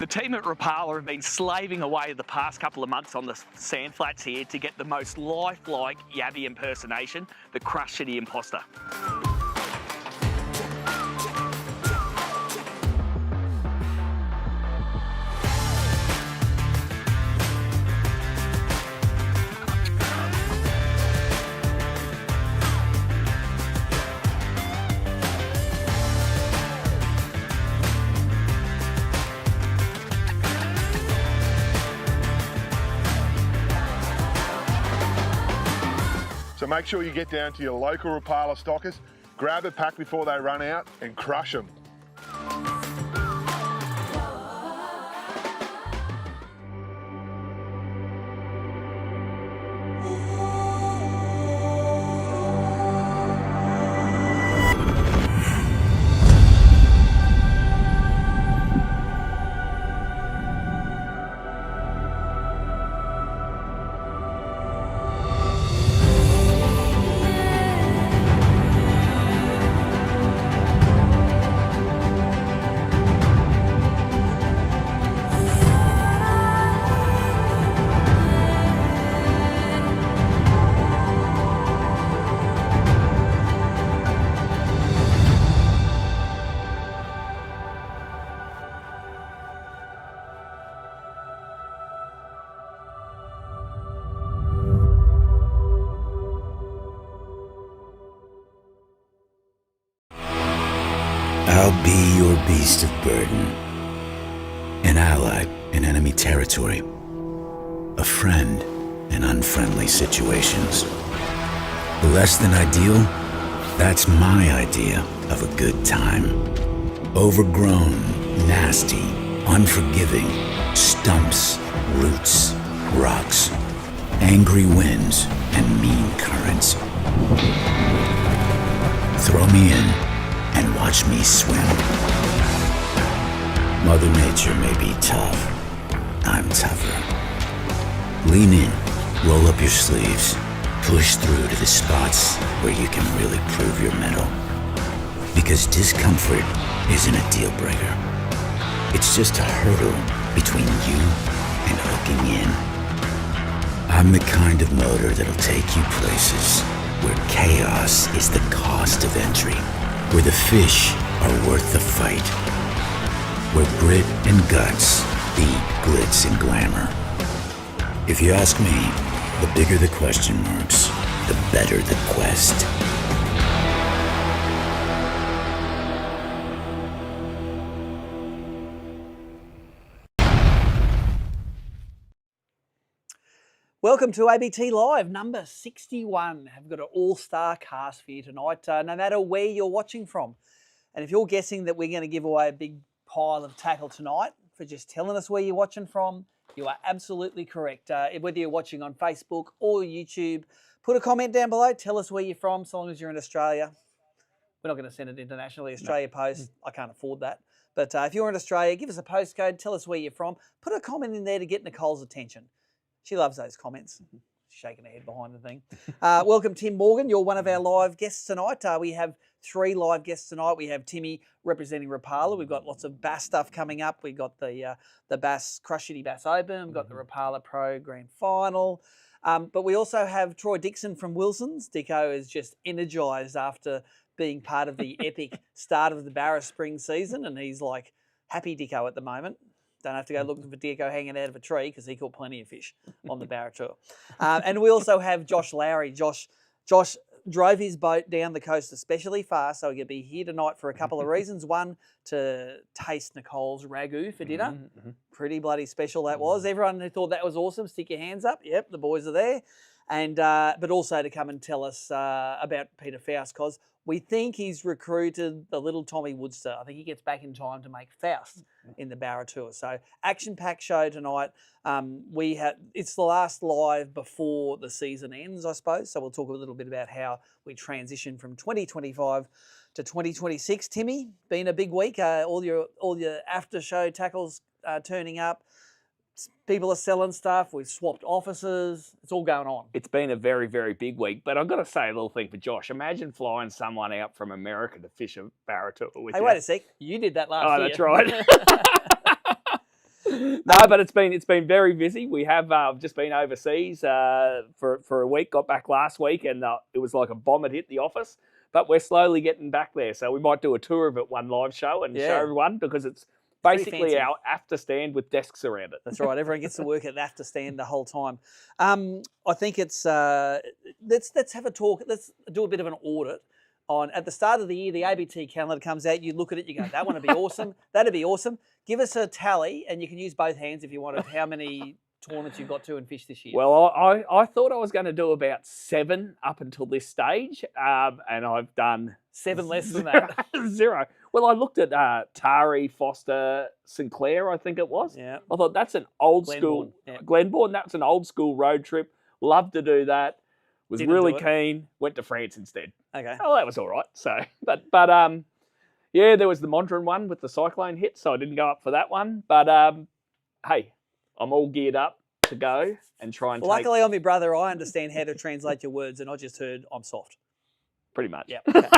The team at Rapala have been slaving away the past couple of months on the sand flats here to get the most lifelike Yabby impersonation, the Crushcity imposter. So make sure you get down to your local Rapala stockers, grab a pack before they run out and crush them. I'll be your beast of burden, an ally in enemy territory, a friend in unfriendly situations. Less than ideal, that's my idea of a good time. Overgrown, nasty, unforgiving, stumps, roots, rocks, angry winds, and mean currents. Throw me in and watch me swim. Mother Nature may be tough. I'm tougher. Lean in, roll up your sleeves, push through to the spots where you can really prove your mettle. Because discomfort isn't a deal breaker. It's just a hurdle between you and hooking in. I'm the kind of motor that'll take you places where chaos is the cost of entry, where the fish are worth the fight, where grit and guts beat glitz and glamour. If you ask me, the bigger the question marks, the better the quest. Welcome to ABT Live, number 61. I've got an all-star cast for you tonight, no matter where you're watching from. And if you're guessing that we're going to give away a big pile of tackle tonight for just telling us where you're watching from, you are absolutely correct. Whether you're watching on Facebook or YouTube, put a comment down below. Tell us where you're from, so long as you're in Australia. We're not going to send it internationally. Australia Post, I can't afford that. But if you're in Australia, give us a postcode. Tell us where you're from. Put a comment in there to get Nicole's attention. She loves those comments. She's shaking her head behind the thing. Welcome, Tim Morgan. You're one of our live guests tonight. We have 3 live guests tonight. We have Timmy representing Rapala. We've got lots of bass stuff coming up. We've got the Crushcity BASS Open. We've got the Rapala Pro Grand Final. But we also have Troy Dixon from Wilson's. Dicko is just energised after being part of the epic start of the Barra Spring season, and he's like happy Dicko at the moment. Don't have to go looking for Dicko hanging out of a tree because he caught plenty of fish on the Barra Tour. And we also have Josh Lowry. Josh drove his boat down the coast especially far, so he could be here tonight for a couple of reasons. One, to taste Nicole's ragu for dinner. Pretty bloody special that was. Everyone who thought that was awesome, stick your hands up. Yep, the boys are there. And but also to come and tell us about Peter Faust, because we think he's recruited the little Tommy Woodster. I think he gets back in time to make Faust in the Barra Tour. So action-packed show tonight. It's the last live before the season ends, I suppose. So we'll talk a little bit about how we transition from 2025 to 2026. Timmy, been a big week. All your after show tackles turning up. People are selling stuff. We've swapped offices. It's all going on. It's been a very, very big week. But I've got to say a little thing for Josh. Imagine flying someone out from America to fish a Barra Tour with you. Hey, wait a sec. You did that last year. Oh, that's right. No, but it's been very busy. We have just been overseas for a week. Got back last week, and it was like a bomb had hit the office. But we're slowly getting back there, so we might do a tour of it one live show and show everyone, because it's basically our after stand with desks around it. That's right. Everyone gets to work at the after stand the whole time. I think it's let's have a talk. Let's do a bit of an audit on, at the start of the year, the ABT calendar comes out. You look at it, you go, that one would be awesome. That'd be awesome. Give us a tally, and you can use both hands if you wanted. How many tournaments you've got to and fish this year? Well, I thought I was going to do about 7 up until this stage, and I've done 7 less than that. 0. Well, I looked at Tari, Foster, Sinclair, I think it was. Yeah. I thought that's an old school Glenbourne. That's an old school road trip. Love to do that. Was really keen. Went to France instead. Okay. Oh, that was all right. So, but yeah, there was the Mondrian one with the cyclone hit, so I didn't go up for that one. But hey, I'm all geared up to go and try and. Luckily, I'm your brother. I understand how to translate your words, and I just heard I'm soft. Pretty much. Yeah. Okay.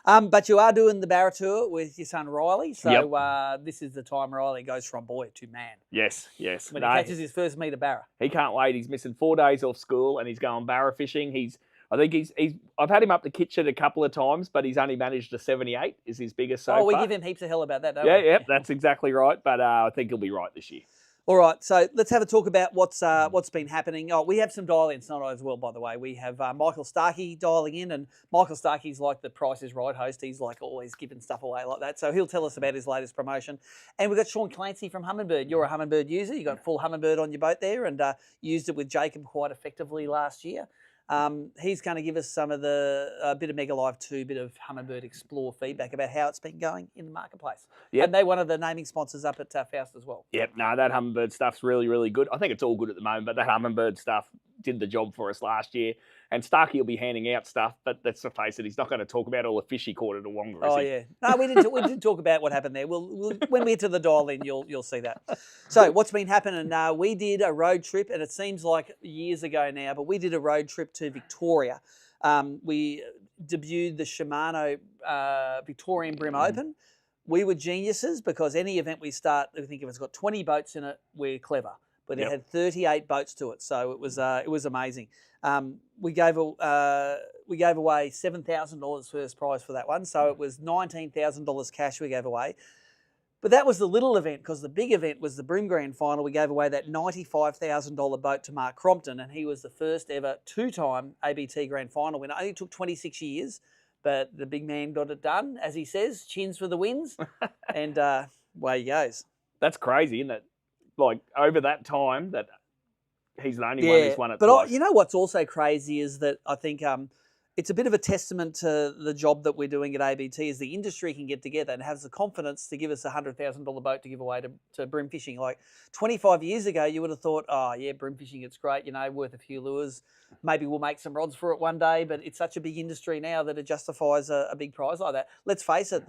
But you are doing the Barra tour with your son Riley, so this is the time Riley goes from boy to man. Yes. When he catches his first meet of Barra. He can't wait. He's missing 4 days off school, and he's going Barra fishing. I've had him up the kitchen a couple of times, but he's only managed a 78. Is his biggest so far. Oh, we give him heaps of hell about that, don't we? Yeah, that's exactly right. But I think he'll be right this year. All right, so let's have a talk about what's been happening. Oh, we have some dial-ins tonight as well, by the way. We have Michael Starkey dialing in, and Michael Starkey's like the Price is Right host. He's like always giving stuff away like that, so he'll tell us about his latest promotion. And we've got Sean Clancy from Humminbird. You're a Humminbird user. You got full Humminbird on your boat there, and used it with Jacob quite effectively last year. He's going to give us some of the bit of Mega Live 2, bit of Humminbird Explore feedback about how it's been going in the marketplace. Yep. And they're one of the naming sponsors up at Faust as well. Yep, no, that Humminbird stuff's really, really good. I think it's all good at the moment, but that Humminbird stuff did the job for us last year. And Starkey will be handing out stuff, but let's face it, he's not going to talk about all the fish he caught at a Wonga, is he? Yeah. No, we did talk about what happened there. We'll when we get to the dial-in, you'll see that. So what's been happening? We did a road trip, and it seems like years ago now, but we did a road trip to Victoria. We debuted the Shimano Victorian Brim Open. We were geniuses because any event we start, I think if it's got 20 boats in it, we're clever. But it had 38 boats to it, so it was amazing. We gave away $7,000 first prize for that one, so it was $19,000 cash we gave away. But that was the little event, because the big event was the Brim Grand Final. We gave away that $95,000 boat to Mark Crompton, and he was the first ever 2-time ABT Grand Final winner. It only took 26 years, but the big man got it done, as he says, chins for the wins, and away he goes. That's crazy, isn't it? Like, over that time, that he's the only one who's won it twice. You know what's also crazy is that I think it's a bit of a testament to the job that we're doing at ABT, is the industry can get together and has the confidence to give us a $100,000 boat to give away to brim fishing. Like 25 years ago, you would have thought, oh yeah, brim fishing, it's great, worth a few lures. Maybe we'll make some rods for it one day, but it's such a big industry now that it justifies a big prize like that. Let's face it,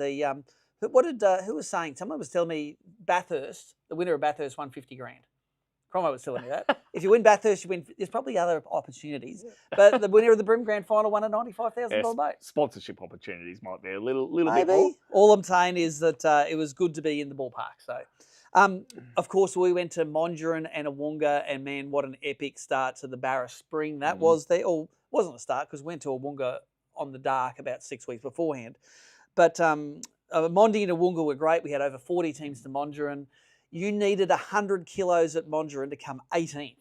who was saying? Someone was telling me Bathurst, the winner of Bathurst won 50 grand. Cromwell was telling me that. If you win Bathurst, you win. There's probably other opportunities, but the winner of the Brim Grand Final won a $95,000 boat. Sponsorship opportunities might be a little bit more. All I'm saying is that it was good to be in the ballpark. So, of course, we went to Mondrian and Awonga, and man, what an epic start to the Barra Spring that was. Wasn't a start because we went to Awonga on the dark about 6 weeks beforehand, but Mondi and Awonga were great. We had over 40 teams to Mondrian. You needed 100 kilos at Mondrian to come 18th.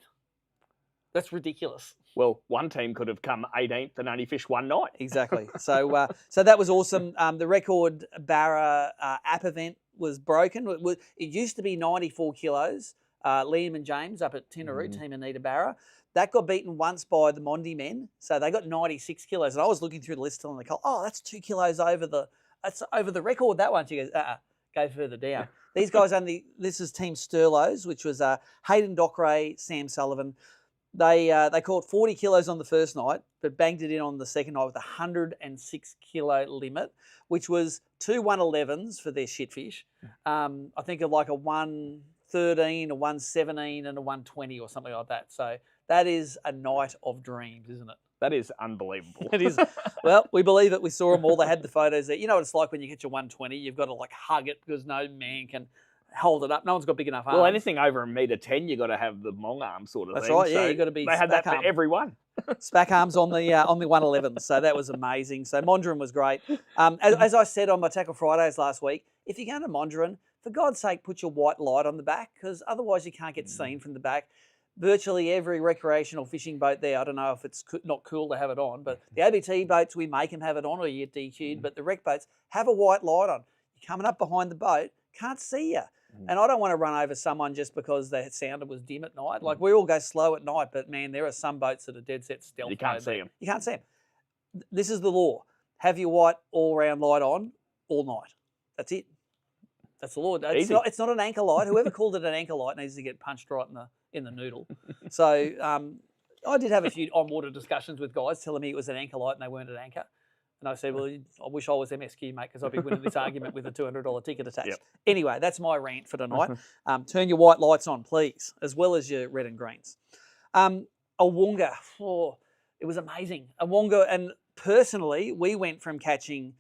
That's ridiculous. Well, one team could have come 18th and only fished one night. Exactly. So that was awesome. The record Barra app event was broken. It used to be 94 kilos. Liam and James up at Tinaroo, Team Anita Barra. That got beaten once by the Mondi men. So they got 96 kilos. And I was looking through the list telling Nicole, that's 2 kilos over the record, that one. She goes, go further down. These guys this is Team Sturlows, which was Hayden Dockeray, Sam Sullivan. They caught 40 kilos on the first night, but banged it in on the second night with a 106 kilo limit, which was 2 111s for their shitfish. I think of like a 113, a 117, and a 120 or something like that. So that is a night of dreams, isn't it? That is unbelievable. It is. Well, we believe it. We saw them all. They had the photos there. You know what it's like when you get your 120. You've got to like hug it because no man can hold it up. No one's got big enough arms. Well, anything over 1.10 m, you got to have the long arm sort of That's thing. right. Yeah, So you got to be. They had that spack for arm. everyone. Spack arms on the 111. So that was amazing. So Mondrian was great. As I said on my Tackle Fridays last week, if you're going to Mondrian, for God's sake, put your white light on the back, because otherwise you can't get seen from the back. Virtually every recreational fishing boat there, I don't know if it's not cool to have it on, but the ABT boats, we make them have it on or you get DQ'd, but the rec boats have a white light on. You're coming up behind the boat, can't see you. And I don't want to run over someone just because the sounder was dim at night. Like, we all go slow at night, but man, there are some boats that are dead set stealth. You can't see them. You can't see them. This is the law. Have your white all-round light on all night. That's it. That's the law. It's not an anchor light. Whoever called it an anchor light needs to get punched right in the noodle. So I did have a few on-water discussions with guys telling me it was an anchor light and they weren't an anchor. And I said, well, I wish I was MSQ, mate, because I'd be winning this argument with a $200 ticket attached. Yep. Anyway, that's my rant for tonight. Turn your white lights on, please, as well as your red and greens. Awonga, it was amazing. Awonga, and personally, we went from catching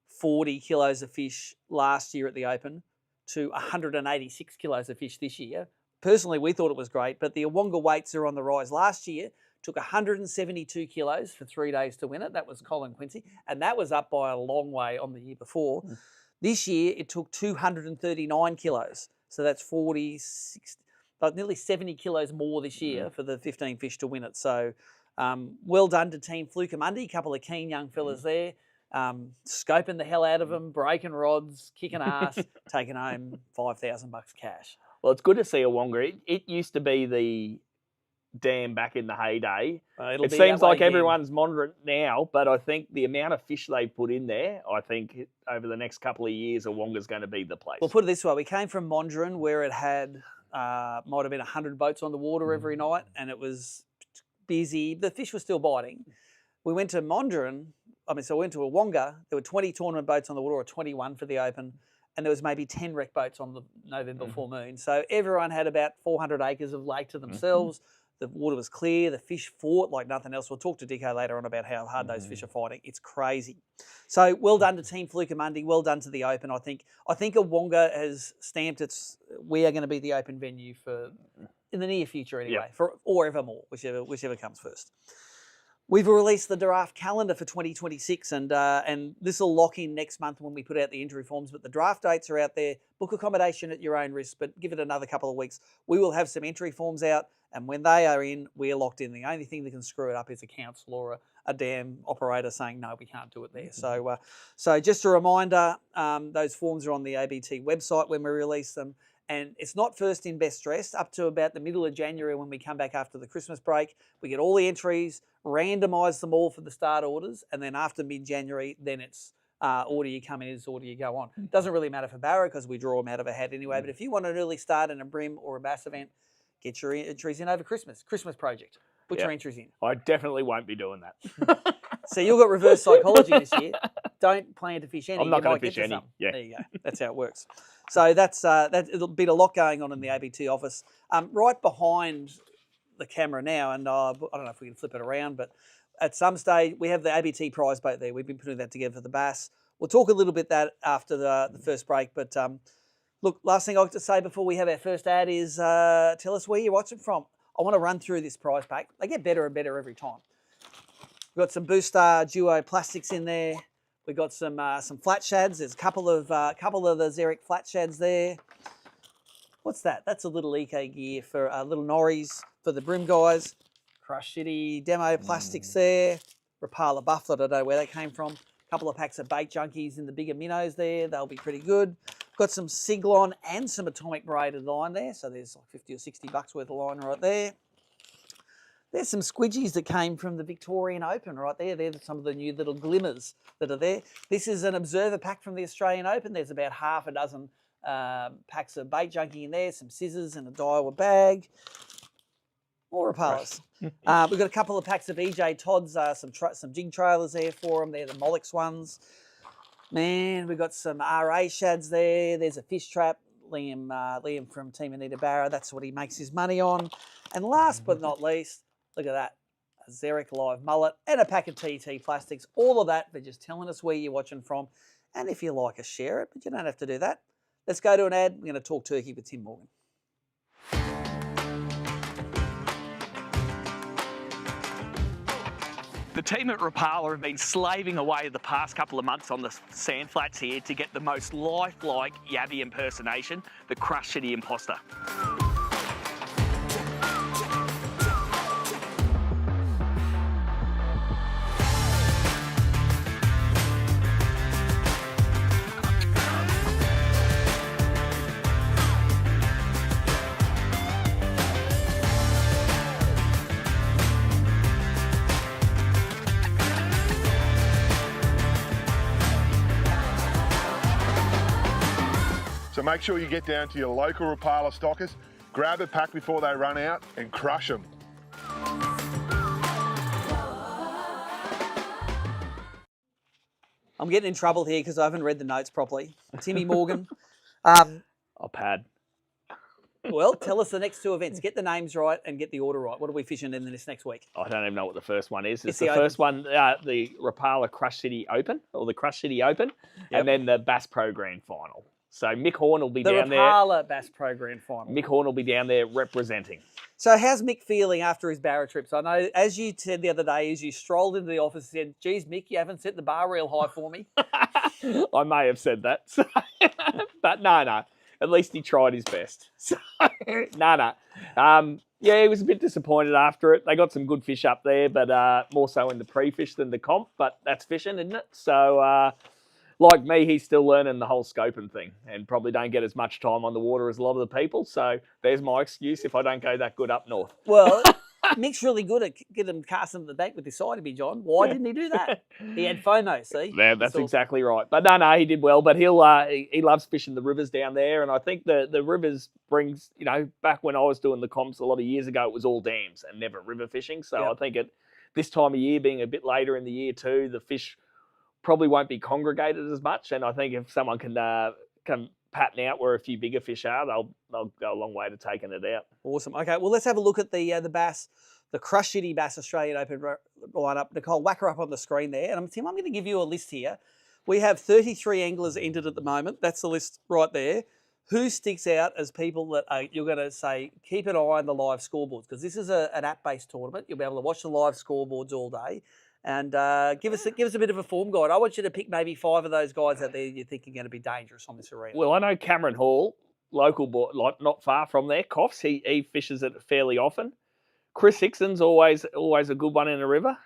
40 kilos of fish last year at the Open to 186 kilos of fish this year. Personally, we thought it was great, but the Awonga weights are on the rise. Last year, took 172 kilos for 3 days to win it. That was Colin Quincy, and that was up by a long way on the year before. This year, it took 239 kilos. So that's 46, but nearly 70 kilos more this year for the 15 fish to win it. So well done to Team Flukamundi, a couple of keen young fellas there. Scoping the hell out of them, breaking rods, kicking ass, taking home $5,000 cash. Well, it's good to see Awonga. It used to be the dam back in the heyday. It seems like everyone's moderate now, but I think the amount of fish they've put in there, I think over the next couple of years, Awonga's going to be the place. Well, put it this way. We came from Mondrian where it had, might have been 100 boats on the water every night, and it was busy. The fish were still biting. We went to Mondrian, so we went to Awonga. There were 20 tournament boats on the water, or 21 for the Open, and there was maybe 10 rec boats on the November full moon. So everyone had about 400 acres of lake to themselves. The water was clear. The fish fought like nothing else. We'll talk to Dicko later on about how hard those fish are fighting. It's crazy. So well done to Team Flukamundi. Well done to the Open. I think Awonga has stamped its. We are going to be the Open venue in the near future anyway, or evermore, whichever comes first. We've released the draft calendar for 2026, and this will lock in next month when we put out the entry forms. But the draft dates are out there. Book accommodation at your own risk, but give it another couple of weeks. We will have some entry forms out, and when they are in, we are locked in. The only thing that can screw it up is a council or a dam operator saying, no, we can't do it there. So just a reminder, those forms are on the ABT website when we release them. And it's not first in, best dressed. Up to about the middle of January when we come back after the Christmas break, we get all the entries, randomise them all for the start orders, and then after mid-January, then it's order you come in is order you go on. Doesn't really matter for Barra because we draw them out of a hat anyway, but if you want an early start in a brim or a bass event, get your entries in over Christmas. Christmas project. Put your entries in. I definitely won't be doing that. So you've got reverse psychology this year. Don't plan to fish any. I'm not going to fish any. Yeah. There you go. That's how it works. So it'll be a lot going on in the ABT office. Right behind the camera now, and I don't know if we can flip it around, but at some stage we have the ABT prize boat there. We've been putting that together for the bass. We'll talk a little bit that after the first break, but look, last thing I'd like to say before we have our first ad is tell us where you're watching from. I want to run through this prize pack. They get better and better every time. We've got some Booster Duo plastics in there. We've got some flat shads. There's a couple of the Zerek flat shads there. What's that? That's a little eco gear for little Norries for the brim guys. Crushcity demo plastics there. Rapala buffler, I don't know where they came from. A couple of packs of bait junkies in the bigger minnows there. They'll be pretty good. Got some Siglon and some atomic braided line there. So there's like 50 or 60 bucks worth of line right there. There's some squidgies that came from the Victorian Open right there. They're some of the new little glimmers that are there. This is an observer pack from the Australian Open. There's about half a dozen packs of bait junkie in there, some scissors and a Daiwa bag. More Rapalas. We've got a couple of packs of EJ Todd's, some jig trailers there for them. They're the Molex ones. Man, we've got some RA shads there. There's a fish trap. Liam from Team Anita Barra. That's what he makes his money on. And last but not least, look at that. A Zerek live mullet and a pack of TT plastics. All of that for just telling us where you're watching from. And if you like us, share it, but you don't have to do that. Let's go to an ad. We're going to talk turkey with Tim Morgan. The team at Rapala have been slaving away the past couple of months on the sand flats here to get the most lifelike Yabby impersonation, the Crushcity imposter. So make sure you get down to your local Rapala stockers, grab a pack before they run out and crush them. I'm getting in trouble here because I haven't read the notes properly. Timmy Morgan. I'll pad. Well, tell us the next two events. Get the names right and get the order right. What are we fishing in this next week? I don't even know what the first one is. It's the the first one, the Rapala Crushcity Open, or the Crushcity Open, and then the Bass Pro Grand Final. So Mick Horn will be down there. The Rapala Bass Pro Grand Final. Mick Horn will be down there representing. So how's Mick feeling after his Barra trips? I know, as you said the other day, as you strolled into the office and said, geez, Mick, you haven't set the bar real high for me. I may have said that. So, but no. At least he tried his best. So, no. Yeah, he was a bit disappointed after it. They got some good fish up there, but more so in the pre-fish than the comp. But that's fishing, isn't it? So, like me, he's still learning the whole scoping thing and probably don't get as much time on the water as a lot of the people. So there's my excuse if I don't go that good up north. Well, Mick's really good at getting him casting to the bank with his side to be, John. Why didn't he do that? He had FOMO, see? Yeah, that's exactly right. But no, he did well. But he loves fishing the rivers down there. And I think the rivers brings, back when I was doing the comps a lot of years ago, it was all dams and never river fishing. So I think this time of year, being a bit later in the year too, the fish probably won't be congregated as much. And I think if someone can pattern out where a few bigger fish are, they'll go a long way to taking it out. Awesome. Okay, well, let's have a look at the bass, the Crushcity BASS Australian Open lineup. Nicole, whack her up on the screen there. And Tim, I'm going to give you a list here. We have 33 anglers entered at the moment. That's the list right there. Who sticks out as people that you're going to say, keep an eye on the live scoreboards? Because this is an app-based tournament. You'll be able to watch the live scoreboards all day. And give us a bit of a form guide. I want you to pick maybe 5 of those guys out there you think are going to be dangerous on this arena. Well, I know Cameron Hall, local boy, not far from there, Coffs. He fishes it fairly often. Chris Hickson's always a good one in the river.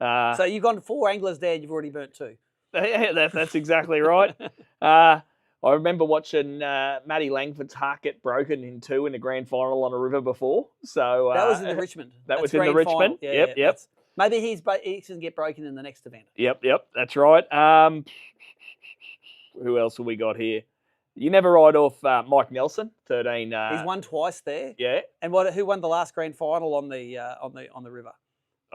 So you've gone 4 anglers there. You've already burnt 2. Yeah, that's exactly right. I remember watching Matty Langford's heart get broken in 2 in the grand final on a river before. So that was in the Richmond. That was in the Richmond. Yeah, yep. Maybe he can get broken in the next event. Yep, that's right. Who else have we got here? You never ride off Mike Nelson, 13. He's won twice there. Yeah. And who won the last grand final on the river?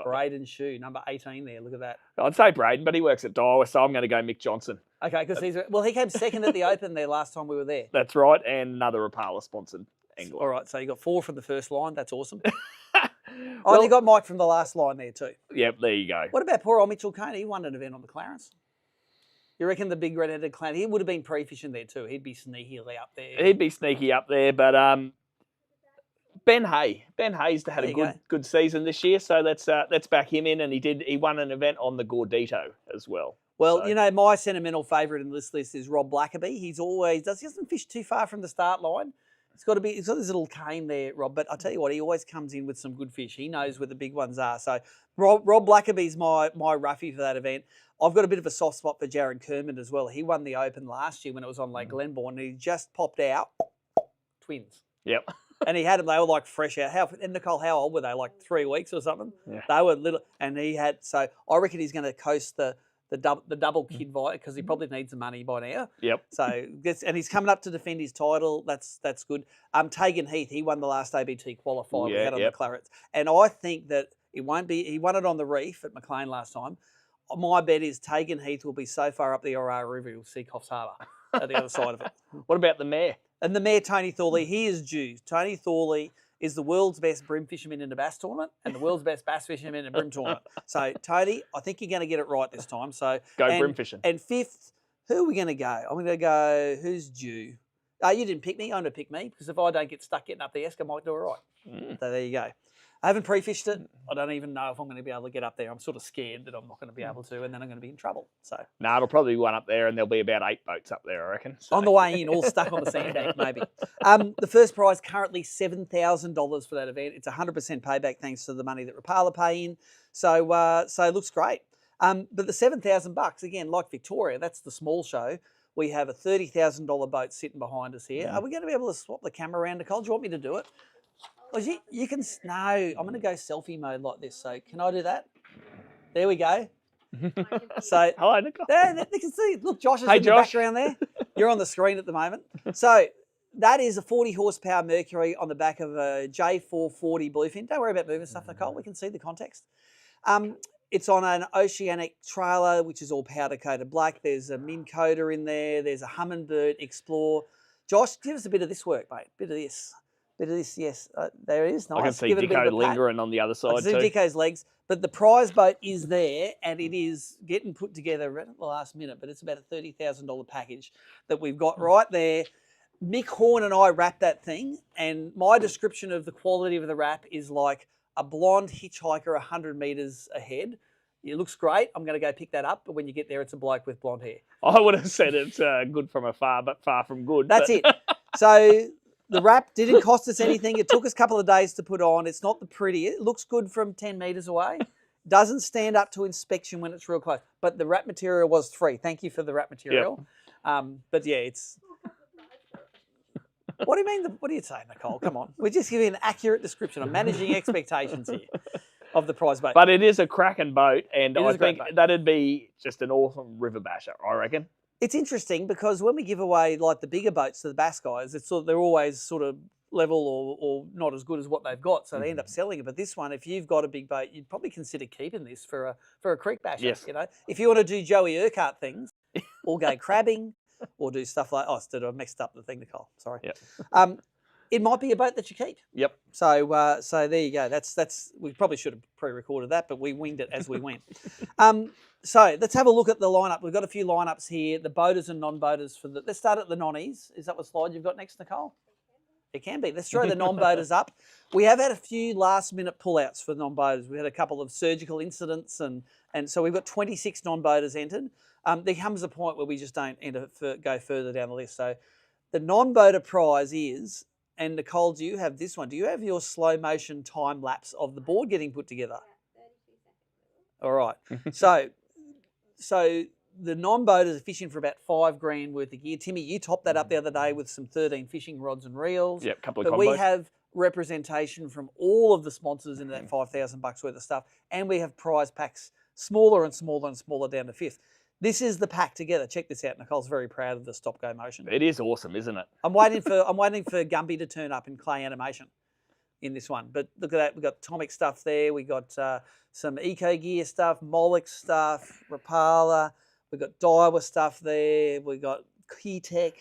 Braden Shue, number 18 there. Look at that. I'd say Braden, but he works at Daiwa, so I'm going to go Mick Johnson. Okay, because he came second at the Open there last time we were there. That's right, and another Rapala sponsored angler. All right, so you got 4 from the first line. That's awesome. And you got Mike from the last line there too. Yep, there you go. What about poor old Mitchell Kane? He won an event on the Clarence. You reckon the big red-headed clown? He would have been pre-fishing there too. He'd be sneakily up there. He'd be sneaky up there, but Ben Hayes had a good season this year, so let's back him in, and he won an event on the Gordito as well. Well, my sentimental favourite in this list is Rob Blackaby. He doesn't fish too far from the start line. He's got this little cane there, Rob. But I tell you what, he always comes in with some good fish. He knows where the big ones are. So Rob Blackaby's my roughie for that event. I've got a bit of a soft spot for Jared Kermond as well. He won the Open last year when it was on Lake Glenbourne, and he just popped out twins. Yep. And he had them. They were like fresh out. And Nicole, how old were they? Like 3 weeks or something. Yeah. They were little, and he had. So I reckon he's going to coast the double kid via because he probably needs the money by now. Yep. So and he's coming up to defend his title. That's good. Tagan Heath, he won the last ABT qualifier we had on the Clarets, and I think that it won't be. He won it on the reef at McLean last time. My bet is Tagan Heath will be so far up the Orara River he'll see Coffs Harbour at the other side of it. What about the mare? And the mare Tony Thorley, he is due. Tony Thorley is the world's best brim fisherman in a bass tournament and the world's best bass fisherman in a brim tournament. So, Tony, I think you're going to get it right this time. So brim fishing. And 5th, who are we going to go? I'm going to go, who's due? You didn't pick me. I'm going to pick me because if I don't get stuck getting up the Esk, I might do all right. So there you go. I haven't pre-fished it. I don't even know if I'm going to be able to get up there. I'm sort of scared that I'm not going to be able to, and then I'm going to be in trouble. So No, it'll probably be one up there, and there'll be about 8 boats up there, I reckon. So. On the way in, all stuck on the sandbank, maybe. The first prize currently $7,000 for that event. It's 100% payback thanks to the money that Rapala pay in. So it looks great. But the $7,000 again, like Victoria, that's the small show. We have a $30,000 boat sitting behind us here. Are we going to be able to swap the camera around, Nicole? Do you want me to do it? Well, you can, no, I'm going to go selfie mode like this. So can I do that? There we go. So hello, Nicole. There, they can see. Look, Josh is Hey, in the Josh. background there. You're on the screen at the moment. So that is a 40 horsepower Mercury on the back of a J440 bluefin. Don't worry about moving stuff, Nicole. We can see the context. It's on an Oceanic trailer, which is all powder coated black. There's a Minn Kota in there. There's a Humminbird Explore. Josh, give us a bit of this work, mate. Bit of this. Yes. There it is. Nice. I can see Give it a bit Dicko of a pat. lingering on the other I side can see too. Dicko's legs. But the prize boat is there, and it is getting put together right at the last minute. But it's about a $30,000 package that we've got right there. Mick Horn and I wrapped that thing, and my description of the quality of the wrap is like a blonde hitchhiker 100 metres ahead. It looks great. I'm going to go pick that up. But when you get there, it's a bloke with blonde hair. I would have said it's good from afar, but far from good. That's it. So the wrap didn't cost us anything. It took us a couple of days to put on. It's not the prettiest. It looks good from 10 metres away. Doesn't stand up to inspection when it's real close. But the wrap material was free. Thank you for the wrap material. Yep. But yeah, it's... What do you mean? What are you saying, Nicole? Come on. We're just giving an accurate description. I'm managing expectations here of the prize boat. But it is a cracking boat, and I think boat. that'd be just an awesome river basher, I reckon. It's interesting because when we give away like the bigger boats to the bass guys, it's they're always sort of level or not as good as what they've got, so they end up selling it. But this one, if you've got a big boat, you'd probably consider keeping this for a creek basher. Yes. You know, if you want to do Joey Urquhart things, or go crabbing, or do stuff like I messed up the thing, Nicole. Sorry. Yep. It might be a boat that you keep. Yep. So there you go. That's we probably should have pre-recorded that, but we winged it as we went. So let's have a look at the lineup. We've got a few lineups here. The boaters and non-boaters for the. Let's start at the nonnies. Is that what slide you've got next, Nicole? It can be. Let's throw the non-boaters up. We have had a few last-minute pullouts for non-boaters. We had a couple of surgical incidents, and so we've got 26 non-boaters entered. There comes a point where we just don't go further down the list. So the non-boater prize is, and Nicole, do you have this one? Do you have your slow motion time lapse of the board getting put together? All right. So the non-boaters are fishing for about $5,000 worth of gear. Timmy, you topped that up the other day with some 13 fishing rods and reels. Yep, couple of But combos. we have representation from all of the sponsors into that $5,000 worth of stuff, and we have prize packs smaller and smaller and smaller down to fifth. This is the pack together. Check this out. Nicole's very proud of the stop-go motion. It is awesome, isn't it? I'm waiting for Gumby to turn up in clay animation in this one. But look at that. We've got Atomic stuff there. We got some Eco Gear stuff, Moloch stuff, Rapala. We've got Daiwa stuff there. We've got Keytech,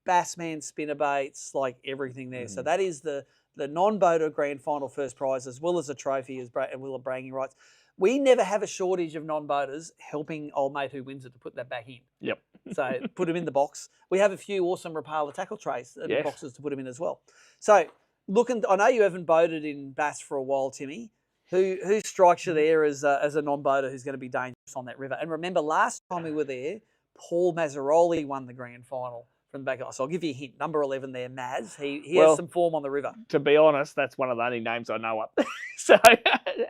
Bassman spinnerbaits, like everything there. So that is the non-boater grand final first prize, as well as a trophy and will of bragging rights. We never have a shortage of non-boaters helping old mate who wins it to put that back in. Yep. So put them in the box. We have a few awesome Rapala tackle trays and boxes to put them in as well. So I know you haven't boated in bass for a while, Timmy. Who strikes you there as a non-boater who's going to be dangerous on that river? And remember, last time we were there, Paul Mazzaroli won the grand final from the back. So I'll give you a hint. Number 11 there, Maz. He has some form on the river. To be honest, that's one of the only names I know up. So,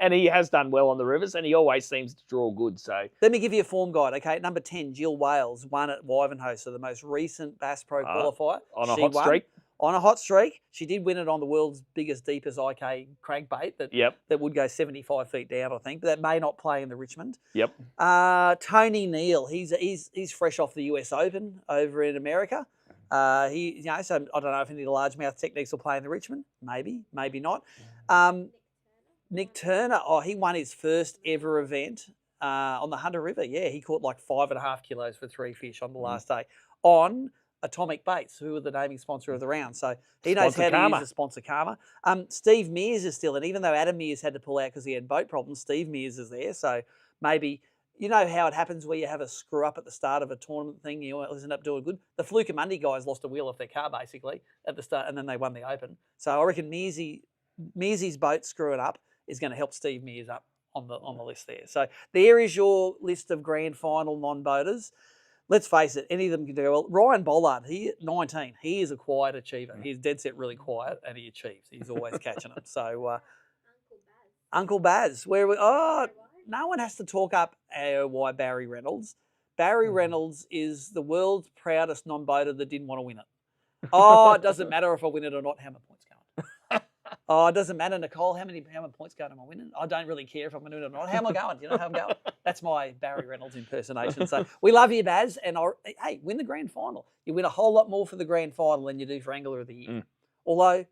and he has done well on the rivers, and he always seems to draw good. So let me give you a form guide. Okay, number 10, Jill Wales won at Wivenhoe, so the most recent Bass Pro qualifier. On a hot streak. On a hot streak. She did win it on the world's biggest, deepest IK crankbait that would go 75 feet down, I think, but that may not play in the Richmond. Yep. Tony Neal, he's fresh off the US Open over in America. So I don't know if any of the largemouth techniques will play in the Richmond. Maybe, maybe not. Nick Turner, he won his first ever event on the Hunter River. Yeah, he caught like 5.5 kilos for 3 fish on the last day on Atomic Baits, who were the naming sponsor of the round. So he knows how to use the sponsor Karma. Steve Mears is still in, even though Adam Mears had to pull out because he had boat problems, Steve Mears is there. So maybe You know how it happens where you have a screw up at the start of a tournament thing, you always end up doing good. The Fluke-Mundi guys lost a wheel off their car basically at the start, and then they won the Open. So I reckon Mearsy's boat screwing up is going to help Steve Mears up on the list there. So there is your list of grand final non-boaters. Let's face it, any of them can do well. Ryan Bollard, 19, he is a quiet achiever. He's dead set really quiet, and he achieves. He's always catching them. So Uncle Baz, no one has to talk up AOY Barry Reynolds. Barry Reynolds is the world's proudest non-boater that didn't want to win it. Oh, it doesn't matter if I win it or not. How many points going? Oh, it doesn't matter, Nicole. How many points going am I winning? I don't really care if I'm winning it or not. How am I going? Do you know how I'm going? That's my Barry Reynolds impersonation. So we love you, Baz. And hey, win the grand final. You win a whole lot more for the grand final than you do for Angler of the Year. Although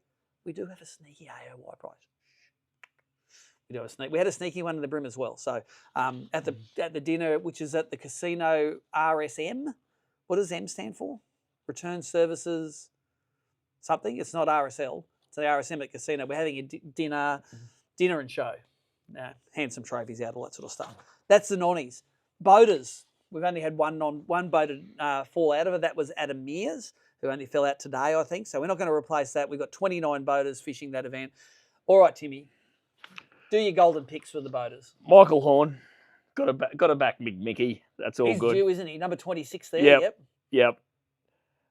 we do have a sneaky AOY prize. We had a sneaky one in the Brim as well. So at the dinner, which is at the casino RSM. What does M stand for? Return Services something. It's not RSL. It's the RSM at casino. We're having a dinner and show. Hand some trophies out, all that sort of stuff. That's the nonnies. Boaters. We've only had one boater fall out of it. That was Adam Mears, who only fell out today, I think. So we're not going to replace that. We've got 29 boaters fishing that event. All right, Timmy. Do your golden picks for the boaters. Michael Horn. Got to back Big Mickey. That's all good. He's due, isn't he? Number 26 there. Yep.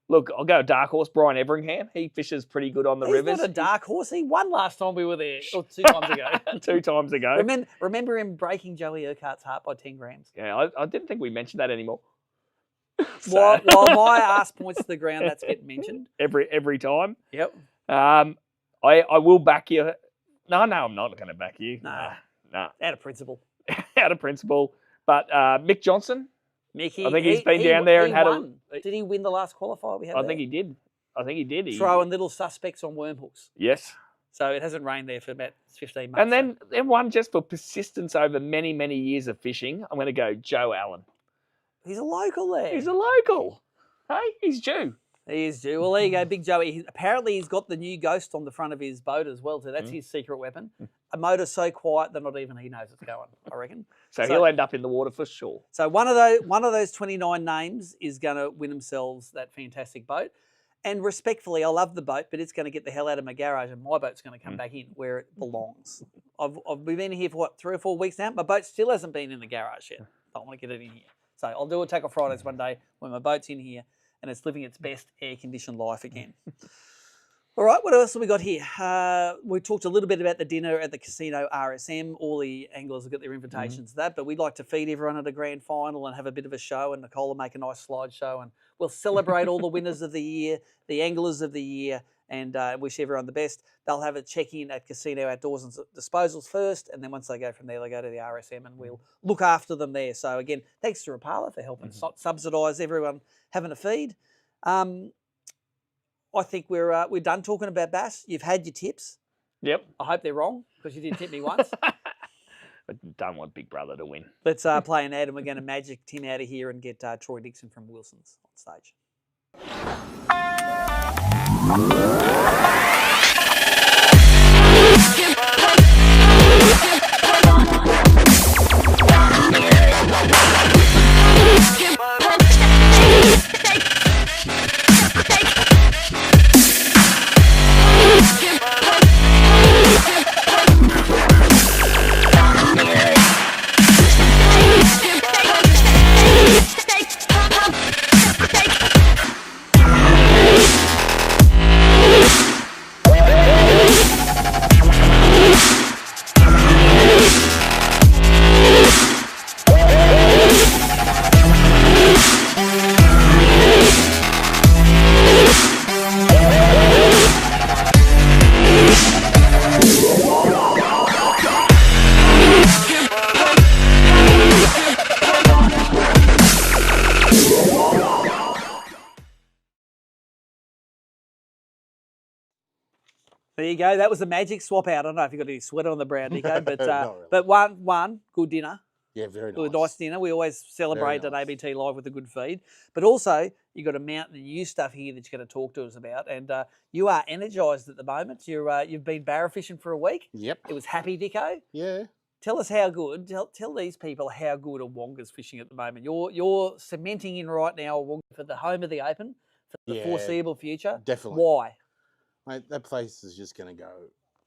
Look, I'll go dark horse, Brian Everingham. He fishes pretty good on the rivers. He's not a dark horse. He won last time we were there, or 2 times ago. 2 times ago. Remember him breaking Joey Urquhart's heart by 10 grams? Yeah, I didn't think we mentioned that anymore. While my ass points to the ground, that's getting mentioned. Every time. Yep. I will back you. No, I'm not going to back you. No. Out of principle. Out of principle. But Mick Johnson. Mickey, I think he's been down there and had won. Did he win the last qualifier we had? I think he did. Throwing little suspects on worm hooks. Yes. So it hasn't rained there for about 15 months. And then one just for persistence over many, many years of fishing. I'm going to go Joe Allen. He's a local there. He's a local. Hey, he's due. He is due. Well, there you go, Big Joey. Apparently, he's got the new ghost on the front of his boat as well. So that's his secret weapon. A motor so quiet that not even he knows it's going, I reckon. So he'll end up in the water for sure. So one of those 29 names is going to win themselves that fantastic boat. And respectfully, I love the boat, but it's going to get the hell out of my garage, and my boat's going to come back in where it belongs. We've been here for what, 3 or 4 weeks now. My boat still hasn't been in the garage yet. I want to get it in here. So I'll do a Take Off Fridays one day when my boat's in here and it's living its best air-conditioned life again. All right, what else have we got here? We talked a little bit about the dinner at the casino RSM. All the anglers have got their invitations to that, but we'd like to feed everyone at a grand final and have a bit of a show, and Nicole will make a nice slideshow, and we'll celebrate all the winners of the year, the anglers of the year, and wish everyone the best. They'll have a check-in at Casino Outdoors and Disposals first, and then once they go from there, they go to the RSM, and we'll look after them there. So again, thanks to Rapala for helping subsidise everyone having a feed. I think we're done talking about bass. You've had your tips. Yep. I hope they're wrong, because you did tip me once. I don't want Big Brother to win. Let's play an ad, and we're going to magic Tim out of here and get Troy Dixon from Wilson's on stage. There you go. That was the magic swap out. I don't know if you got any sweat on the brow, Nico, but Not really. but one good dinner. Yeah, very nice. Good nice dinner. We always celebrate at nice. ABT Live with a good feed. But also, you got a mountain of new stuff here that you're going to talk to us about. And you are energised at the moment. You've been barra fishing for a week. Yep. It was happy, Dicko. Yeah. Tell us how good. Tell these people how good a Wonga's fishing at the moment. You're cementing in right now a Wonga for the home of the Open for the foreseeable future. Definitely. Why? Mate, that place is just going to go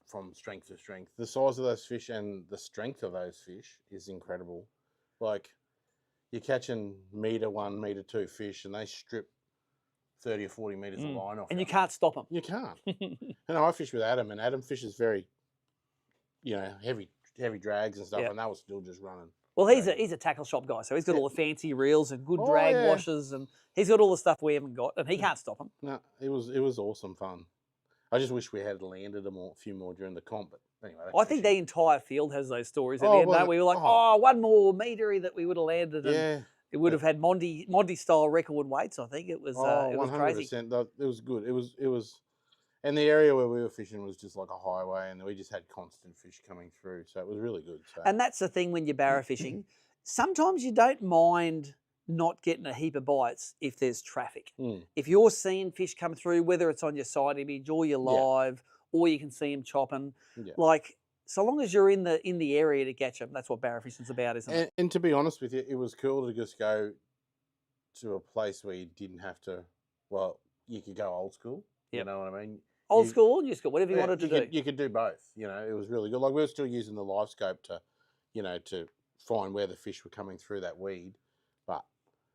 from strength to strength. The size of those fish and the strength of those fish is incredible. Like, you're catching metre 1, metre 2 fish, and they strip 30 or 40 metres of line off. And you can't stop them. You can't. And I fish with Adam, and Adam fishes very, heavy drags and stuff, and that was still just running. Well, he's a tackle shop guy, so he's got all the fancy reels and good drag washers, and he's got all the stuff we haven't got, and he can't stop them. No, it was awesome fun. I just wish we had landed them a few more during the comp, but anyway. I think the entire field has those stories at the end. Don't we? We were like, one more metery that we would have landed, and it would have had Monty style record weights. I think it was. It was 100%. Crazy. It was good. It was, and the area where we were fishing was just like a highway, and we just had constant fish coming through, so it was really good. So. And that's the thing when you're barra fishing. Sometimes you don't mind not getting a heap of bites if there's traffic. If you're seeing fish come through, whether it's on your side image or you're live, or you can see them chopping, like so long as you're in the area to catch them, that's what barra fishing's about, isn't it? And to be honest with you, it was cool to just go to a place where you didn't have to. Well, you could go old school. You know what I mean? Old school, new school, whatever you wanted to do. You could do both. It was really good. Like we were still using the live scope to, to find where the fish were coming through that weed, but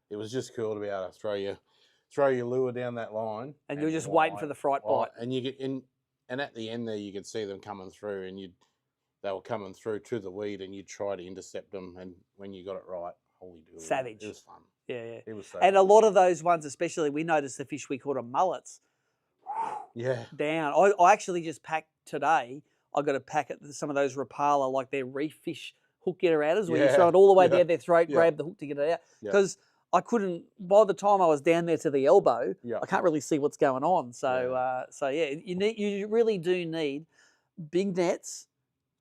it was just cool to be able to throw your lure down that line, and you're just waiting for the fright bite. And you get in, and at the end there you could see them coming through, and they were coming through to the weed, and you'd try to intercept them, and when you got it right, holy dude, savage. It was fun. Yeah. It was so and fun. A lot of those ones, especially, we noticed the fish we called them mullets. Down. I actually just packed today. I got to pack some of those Rapala, like their reef fish hook getter outers, where you throw it all the way down their throat, grab the hook to get it out. Because I couldn't, by the time I was down there to the elbow, I can't really see what's going on. So, you really do need big nets,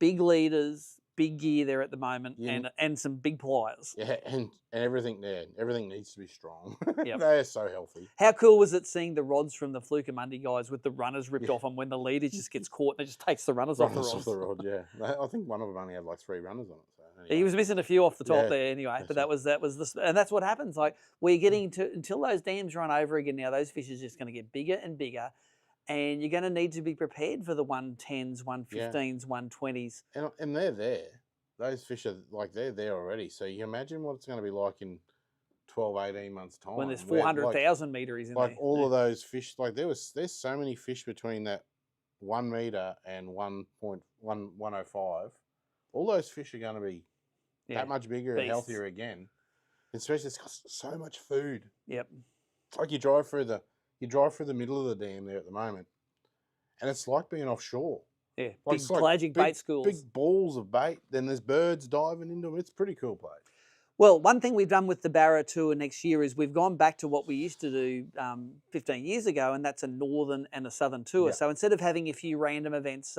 big leaders, big gear there at the moment, and some big pliers. Yeah, and everything there. Everything needs to be strong. Yep. They're so healthy. How cool was it seeing the rods from the Flukamundi guys with the runners ripped off them when the leader just gets caught and it just takes the runners off the rods? Off the rod, yeah. I think one of them only had like 3 runners on it. So anyway. He was missing a few off the top there anyway, but that was and that's what happens. Like we're getting to, until those dams run over again now, those fish are just going to get bigger and bigger. And you're going to need to be prepared for the 110s, 115s, 120s. And they're there. Those fish are like, they're there already. So you imagine what it's going to be like in 12, 18 months time. When there's 400,000 metres in there. Like all of those fish, like there's so many fish between that 1 metre and 1.105. All those fish are going to be that much bigger and healthier again. Especially it's got so much food. Yep. It's like you drive through the middle of the dam there at the moment, and it's like being offshore. Yeah, like, big pelagic bait schools. Big balls of bait. Then there's birds diving into them. It's a pretty cool place. Well, one thing we've done with the Barra Tour next year is we've gone back to what we used to do 15 years ago, and that's a northern and a southern tour. Yeah. So instead of having a few random events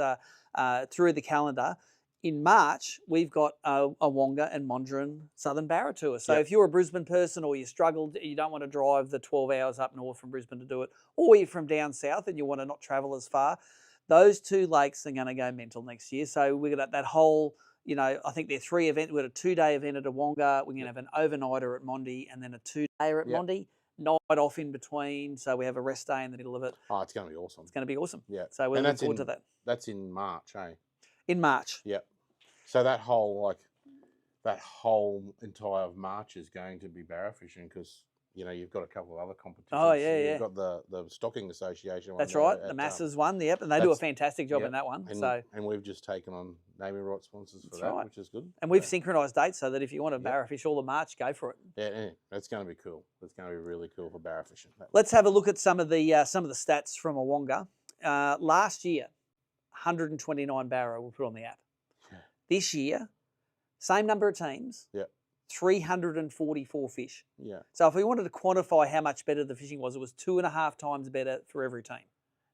through the calendar, in March, we've got a Wonga and Mondrian Southern Barra Tour. So if you're a Brisbane person or you struggled, you don't want to drive the 12 hours up north from Brisbane to do it, or you're from down south and you want to not travel as far, those 2 lakes are going to go mental next year. So we've got that whole, I think they're 3 events. We've got a 2-day event at a Wonga. We're going to have an overnighter at Mondi and then a 2-dayer at Mondi. Night off in between. So we have a rest day in the middle of it. Oh, it's going to be awesome. It's going to be awesome. Yeah. So we're looking forward to that. That's in March, eh? In March. Yep. So that whole entire March is going to be barra fishing because you've got a couple of other competitions. Oh yeah, You've got the Stocking Association. That's right. The Masses one, and they do a fantastic job in that one. And we've just taken on naming right sponsors for that, which is good. And we've synchronised dates so that if you want to barra fish all of March, go for it. Yeah, that's going to be cool. It's going to be really cool for barra fishing. Let's have a look at some of the stats from a Wonga. Last year, 129 barra were put on the app. This year, same number of teams. 344 fish. Yeah. So if we wanted to quantify how much better the fishing was, it was 2.5 times better for every team.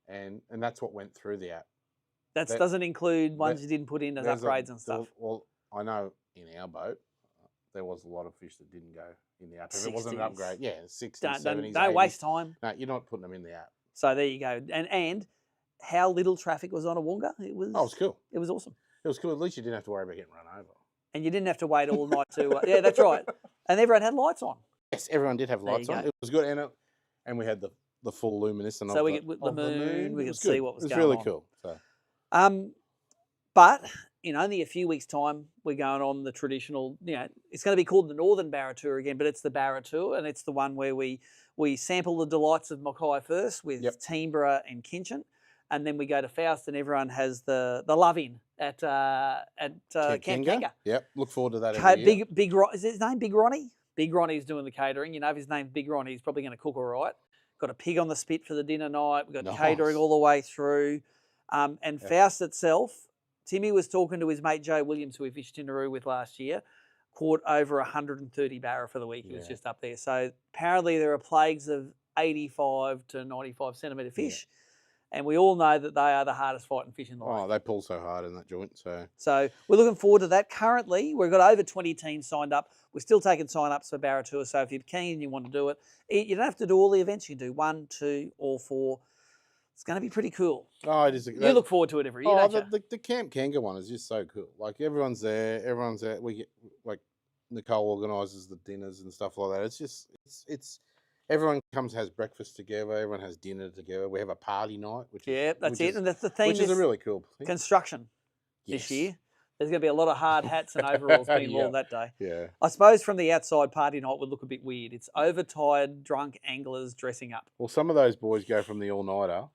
And that's what went through the app. That doesn't include ones you didn't put in as upgrades and stuff. Well, I know in our boat, there was a lot of fish that didn't go in the app. If it wasn't an upgrade, 60s, 70s, Don't 80s. waste time. No, you're not putting them in the app. So there you go. And how little traffic was on a Wonga. It was cool. It was awesome. It was cool. At least you didn't have to worry about getting run over. And you didn't have to wait all night to. Yeah, that's right. And everyone had lights on. Yes, everyone did have There you lights on. go. It was good, and we had the full luminescence So of we the, could, with the of the moon, we It could was see good. what was It was going really on. cool. So But in only a few weeks' time, we're going on the traditional. It's going to be called the Northern Barra Tour again, but it's the Barra Tour, and it's the one where we sample the delights of Mackay first with Toowoomba and Kinchin, and then we go to Faust, and everyone has the love-in at Camp Kanga. Yep, look forward to that every year. Big is his name Big Ronnie? Big Ronnie's doing the catering. If his name's Big Ronnie, he's probably going to cook all right. Got a pig on the spit for the dinner night. We've got catering all the way through. And Faust itself, Timmy was talking to his mate Joe Williams, who we fished in Nauru with last year, caught over 130 barra for the week. He was just up there. So apparently there are plagues of 85 to 95 centimetre fish. And we all know that they are the hardest fighting fish in the lake. Oh, they pull so hard in that joint. So we're looking forward to that. Currently, we've got over 20 teams signed up. We're still taking sign-ups for Barra Tour. So if you're keen and you want to do it, you don't have to do all the events. You can do 1, 2, or 4. It's going to be pretty cool. Oh, it is. You look forward to it every year, don't you? The Camp Kanga one is just so cool. Like everyone's there. We get Nicole organises the dinners and stuff like that. It's just everyone comes, has breakfast together. Everyone has dinner together. We have a party night, that's it. And that's the theme. Which is a really cool thing. Construction this year. There's going to be a lot of hard hats and overalls being worn that day. Yeah. I suppose from the outside, party night would look a bit weird. It's overtired, drunk anglers dressing up. Well, some of those boys go from the all-nighter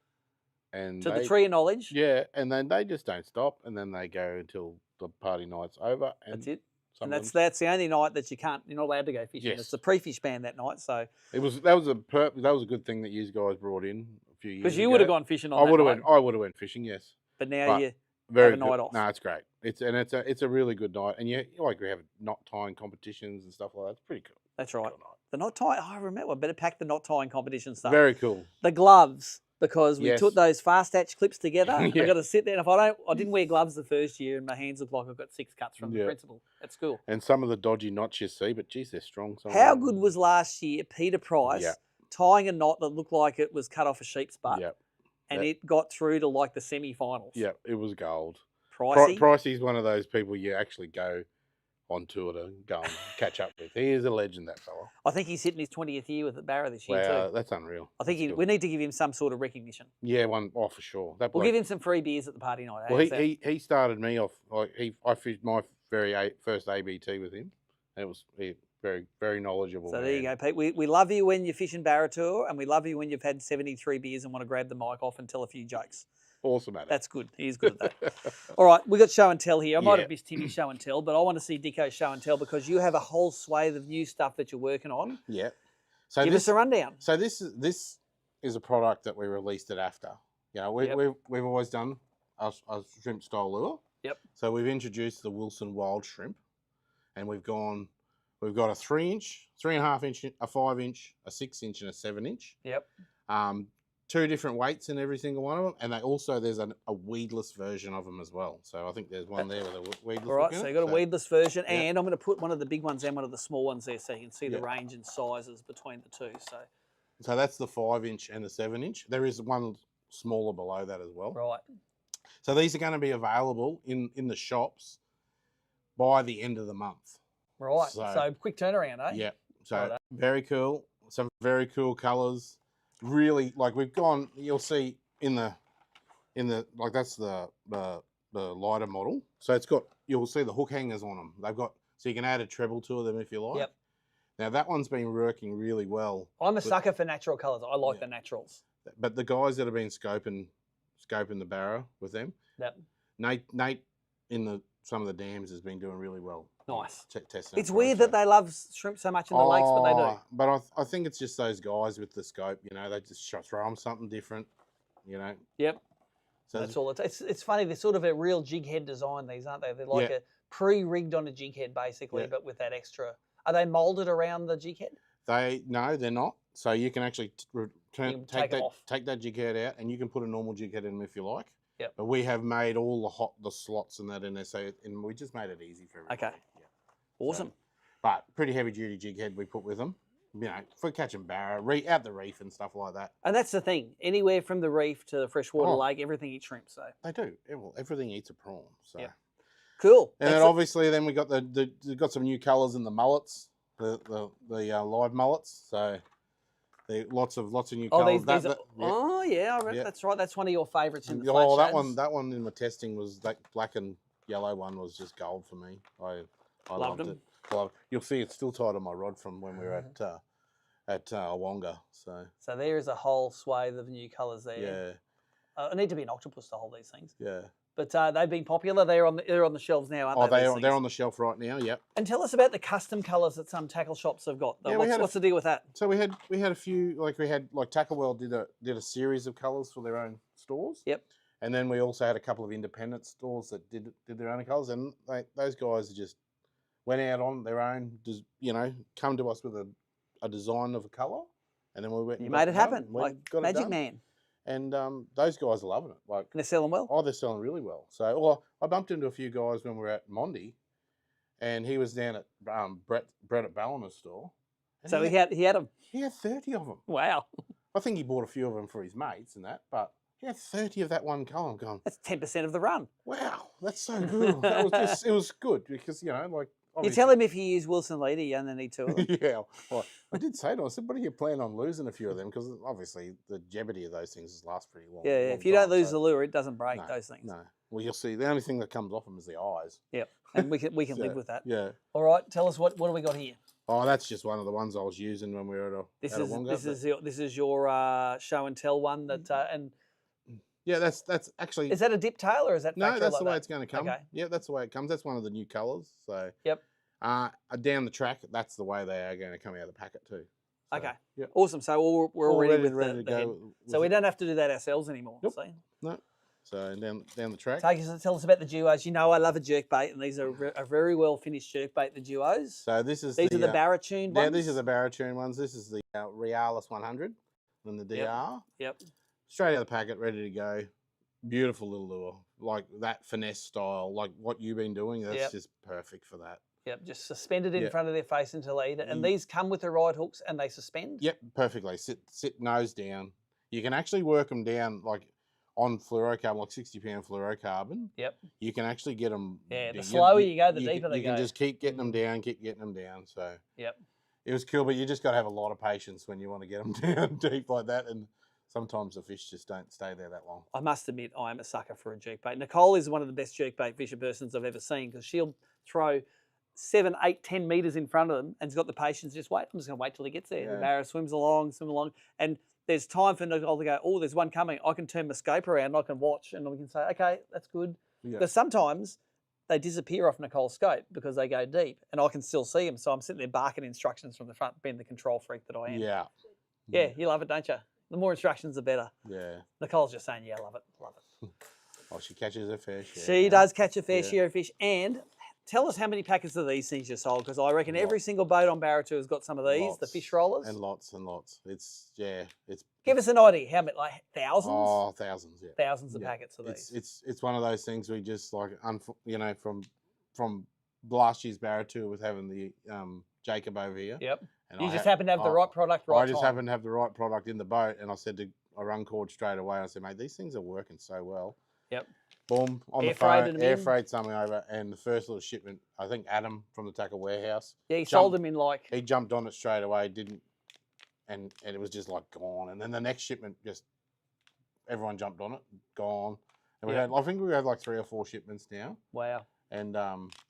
and the Tree of Knowledge. Yeah, and then they just don't stop, and then they go until the party night's over. And that's it. And that's the only night that you're not allowed to go fishing. Yes. It's the pre-fish ban that night. So that was a good thing that you guys brought in a few years ago. Because you would have gone fishing on that night. I would have went fishing, yes. But now you have a night off. No, it's great. It's a really good night, and we have knot tying competitions and stuff like that. It's pretty cool. That's right. The knot tying. I remember. I better pack the knot tying competition stuff. Very cool. The gloves. Because we took those fast hatch clips together. I've got to sit there. And if I didn't wear gloves the first year, and my hands look like I've got 6 cuts from the principal. That's cool. And some of the dodgy knots you see, but geez, they're strong. How good was last year Peter Price tying a knot that looked like it was cut off a sheep's butt? Yep. And it got through to like the semi-finals. Yeah, it was gold. Pricey's one of those people you actually go on tour to go and catch up with. He is a legend, that fella. I think he's hitting his 20th year with the Barra this year wow, too. That's unreal. I think we need to give him some sort of recognition. Yeah, for sure. We'll give him some free beers at the party night. Well, he started me off. I fished my first ABT with him. It was very, very knowledgeable. So there you go, Pete. We love you when you're fishing Barra Tour, and we love you when you've had 73 beers and want to grab the mic off and tell a few jokes. Awesome at it. That's good. He's good at that. All right, we got show and tell here. I might have missed Timmy's show and tell, but I want to see Dicko's show and tell because you have a whole swathe of new stuff that you're working on. Yeah. So give us a rundown. So this is a product that we released at AFTA. We've always done a shrimp style lure. Yep. So we've introduced the Wilson Wild Shrimp, and we've got a 3-inch, 3.5 inch, a 5-inch, a 6-inch, and a 7-inch. Yep. 2 different weights in every single one of them, and there's a weedless version of them as well. So I think there's one there with a weedless. All right, so you've got a weedless version, and I'm going to put one of the big ones and one of the small ones there so you can see the range and sizes between the two. So that's the 5-inch and the 7-inch. There is one smaller below that as well. Right. So these are going to be available in the shops by the end of the month. Right. So quick turnaround, eh? Yeah. So very cool. Some very cool colours. Really, you'll see in the that's the lighter model. So you'll see the hook hangers on them. So you can add a treble to them if you like. Yep. Now that one's been working really well. I'm a sucker for natural colours. I like the naturals. But the guys that have been scoping the Barra with them. Yep. Nate in some of the dams has been doing really well. Nice. Testing. It's weird that they love shrimp so much in the lakes, but they do. But I think it's just those guys with the scope. They just throw them something different. Yep. So that's all. It's funny. They're sort of a real jig head design. These aren't they? They're like a pre-rigged on a jig head basically, but with that extra. Are they moulded around the jig head? No, they're not. So you can actually take that jig head out, and you can put a normal jig head in them if you like. Yep. But we have made all the slots and that in there, and we just made it easy for everybody. Okay. Yeah. Awesome. But pretty heavy duty jig head we put with them. For catching Barra, out the reef and stuff like that. And that's the thing. Anywhere from the reef to the freshwater lake, everything eats shrimp. So they do. Everything eats a prawn. So Cool. And then Excellent. obviously then we got we got some new colours in the mullets, the live mullets. So lots of new Oh, colours. these Yeah. Oh, yeah, Yeah. that's right. That's one of your favourites in the flat Oh, shads. that one in my testing was that black and yellow one was just gold for me. I Loved loved them. it. Well, you'll see it's still tied on my rod from when we were at Wonga. So there is a whole swathe of new colours there. yeah, I need to be an octopus to hold these things. yeah. But they've been popular. They're on the shelves now, aren't they? Oh, they're on the shelf right now. Yep. And tell us about the custom colours that some tackle shops have got. Yeah, What's the deal with that? So we had a few like Tackle World did a series of colours for their own stores. Yep. And then we also had a couple of independent stores that did their own colours, and those guys just went out on their own, just come to us with a design of a colour, and then we went. You and made got it happen, done. like Got it Magic done. Man. And those guys are loving it. Like, And they're selling well. oh, they're selling really well. So, I bumped into a few guys when we were at Mondi, and he was down at Brett at Ballina's store. And So he had them. he had 30 of them. Wow, I think he bought a few of them for his mates and that, but he had 30 of that one colour. I'm going, that's 10% of the run. wow, that's so good. That was just, it was good because like. You Obviously, tell him if you use Wilson Leader, you only need two of them. yeah, well, I did say to him, I said, "What do you plan on losing a few of them?" Because obviously the longevity of those things last pretty long. Yeah, long if you don't time, lose so- the lure, it doesn't break No, those things. No, well, you'll see. The only thing that comes off them is the eyes. Yep, and we can So, live with that. Yeah. All right, tell us what do we got here? Oh, that's just one of the ones I was using when we were at a Wonga, This is your show and tell one that and yeah, that's actually. is that a dip tail or is that No, factory that's like the way that? it's going to come. Okay. Yeah, that's the way it comes. That's one of the new colours. So Yep. Down the track, that's the way they are going to come out of the packet too. So, Okay. Yeah. Awesome. So we're All ready with ready to the head. go. So we don't have to do that ourselves anymore. Nope. See? No. So down the track. Tell us about the duos. You know I love a jerk bait, and these are a very well finished jerk bait. The duos. So these are the BARRA tuned ones. Yeah, these are the BARRA tune ones. This is the Realis 100 and the DR. Yep. Straight out of the packet, ready to go. Beautiful little lure, like that finesse style, like what you've been doing. That's just perfect for that. Yep. Just suspended in Yep. front of their face until they eat it. And these come with the ride hooks, and they suspend. Yep, perfectly. Sit nose down. You can actually work them down like on fluorocarbon, like 60-pound fluorocarbon. Yep. You can actually get them. Yeah. The slower you go, the you deeper can, they you go. can just keep getting them down, keep getting them down. So Yep. it was cool, but you just got to have a lot of patience when you want to get them down deep like that, and sometimes the fish just don't stay there that long. I must admit, I am a sucker for a jerk bait. Nicole is one of the best jerk bait fisher persons I've ever seen because she'll throw 7, 8, 10 metres in front of them and has got the patience to just wait. I'm just going to wait till he gets there. Yeah. The barra swims along, and there's time for Nicole to go, oh, there's one coming. I can turn my scope around, and I can watch, and we can say, okay, that's good. Yeah. Because sometimes they disappear off Nicole's scope because they go deep, and I can still see them. So I'm sitting there barking instructions from the front, being the control freak that I am. Yeah. Yeah, you love it, don't you? The more instructions, the better. Yeah. Nicole's just saying, yeah, love it, love it. Oh, she catches her fair share. She does catch a fair Yeah. share of fish. And tell us how many packets of these things you sold, because I reckon every single boat on Barra 2 has got some of these, the fish rollers. And lots and lots. It's Give us an idea. How many, like thousands? Oh, thousands, yeah. Thousands of Yeah. packets of these. It's one of those things we just like, from last year's Barra Tour with having the Jacob over here. Yep. And You I just ha- happen to have the I- right product, right I just time. happen to have the right product in the boat, and I said I run cord straight away. I said, mate, these things are working so well. Yep. Boom, on Air the freighted phone, them air in. freight something over, and the first little shipment, I think Adam from the Tackle Warehouse, Yeah, he sold them in like, he jumped on it straight away, and it was just like gone. And then the next shipment, just everyone jumped on it, gone. And we Yep. had, I think we had like 3 or 4 shipments now, wow. and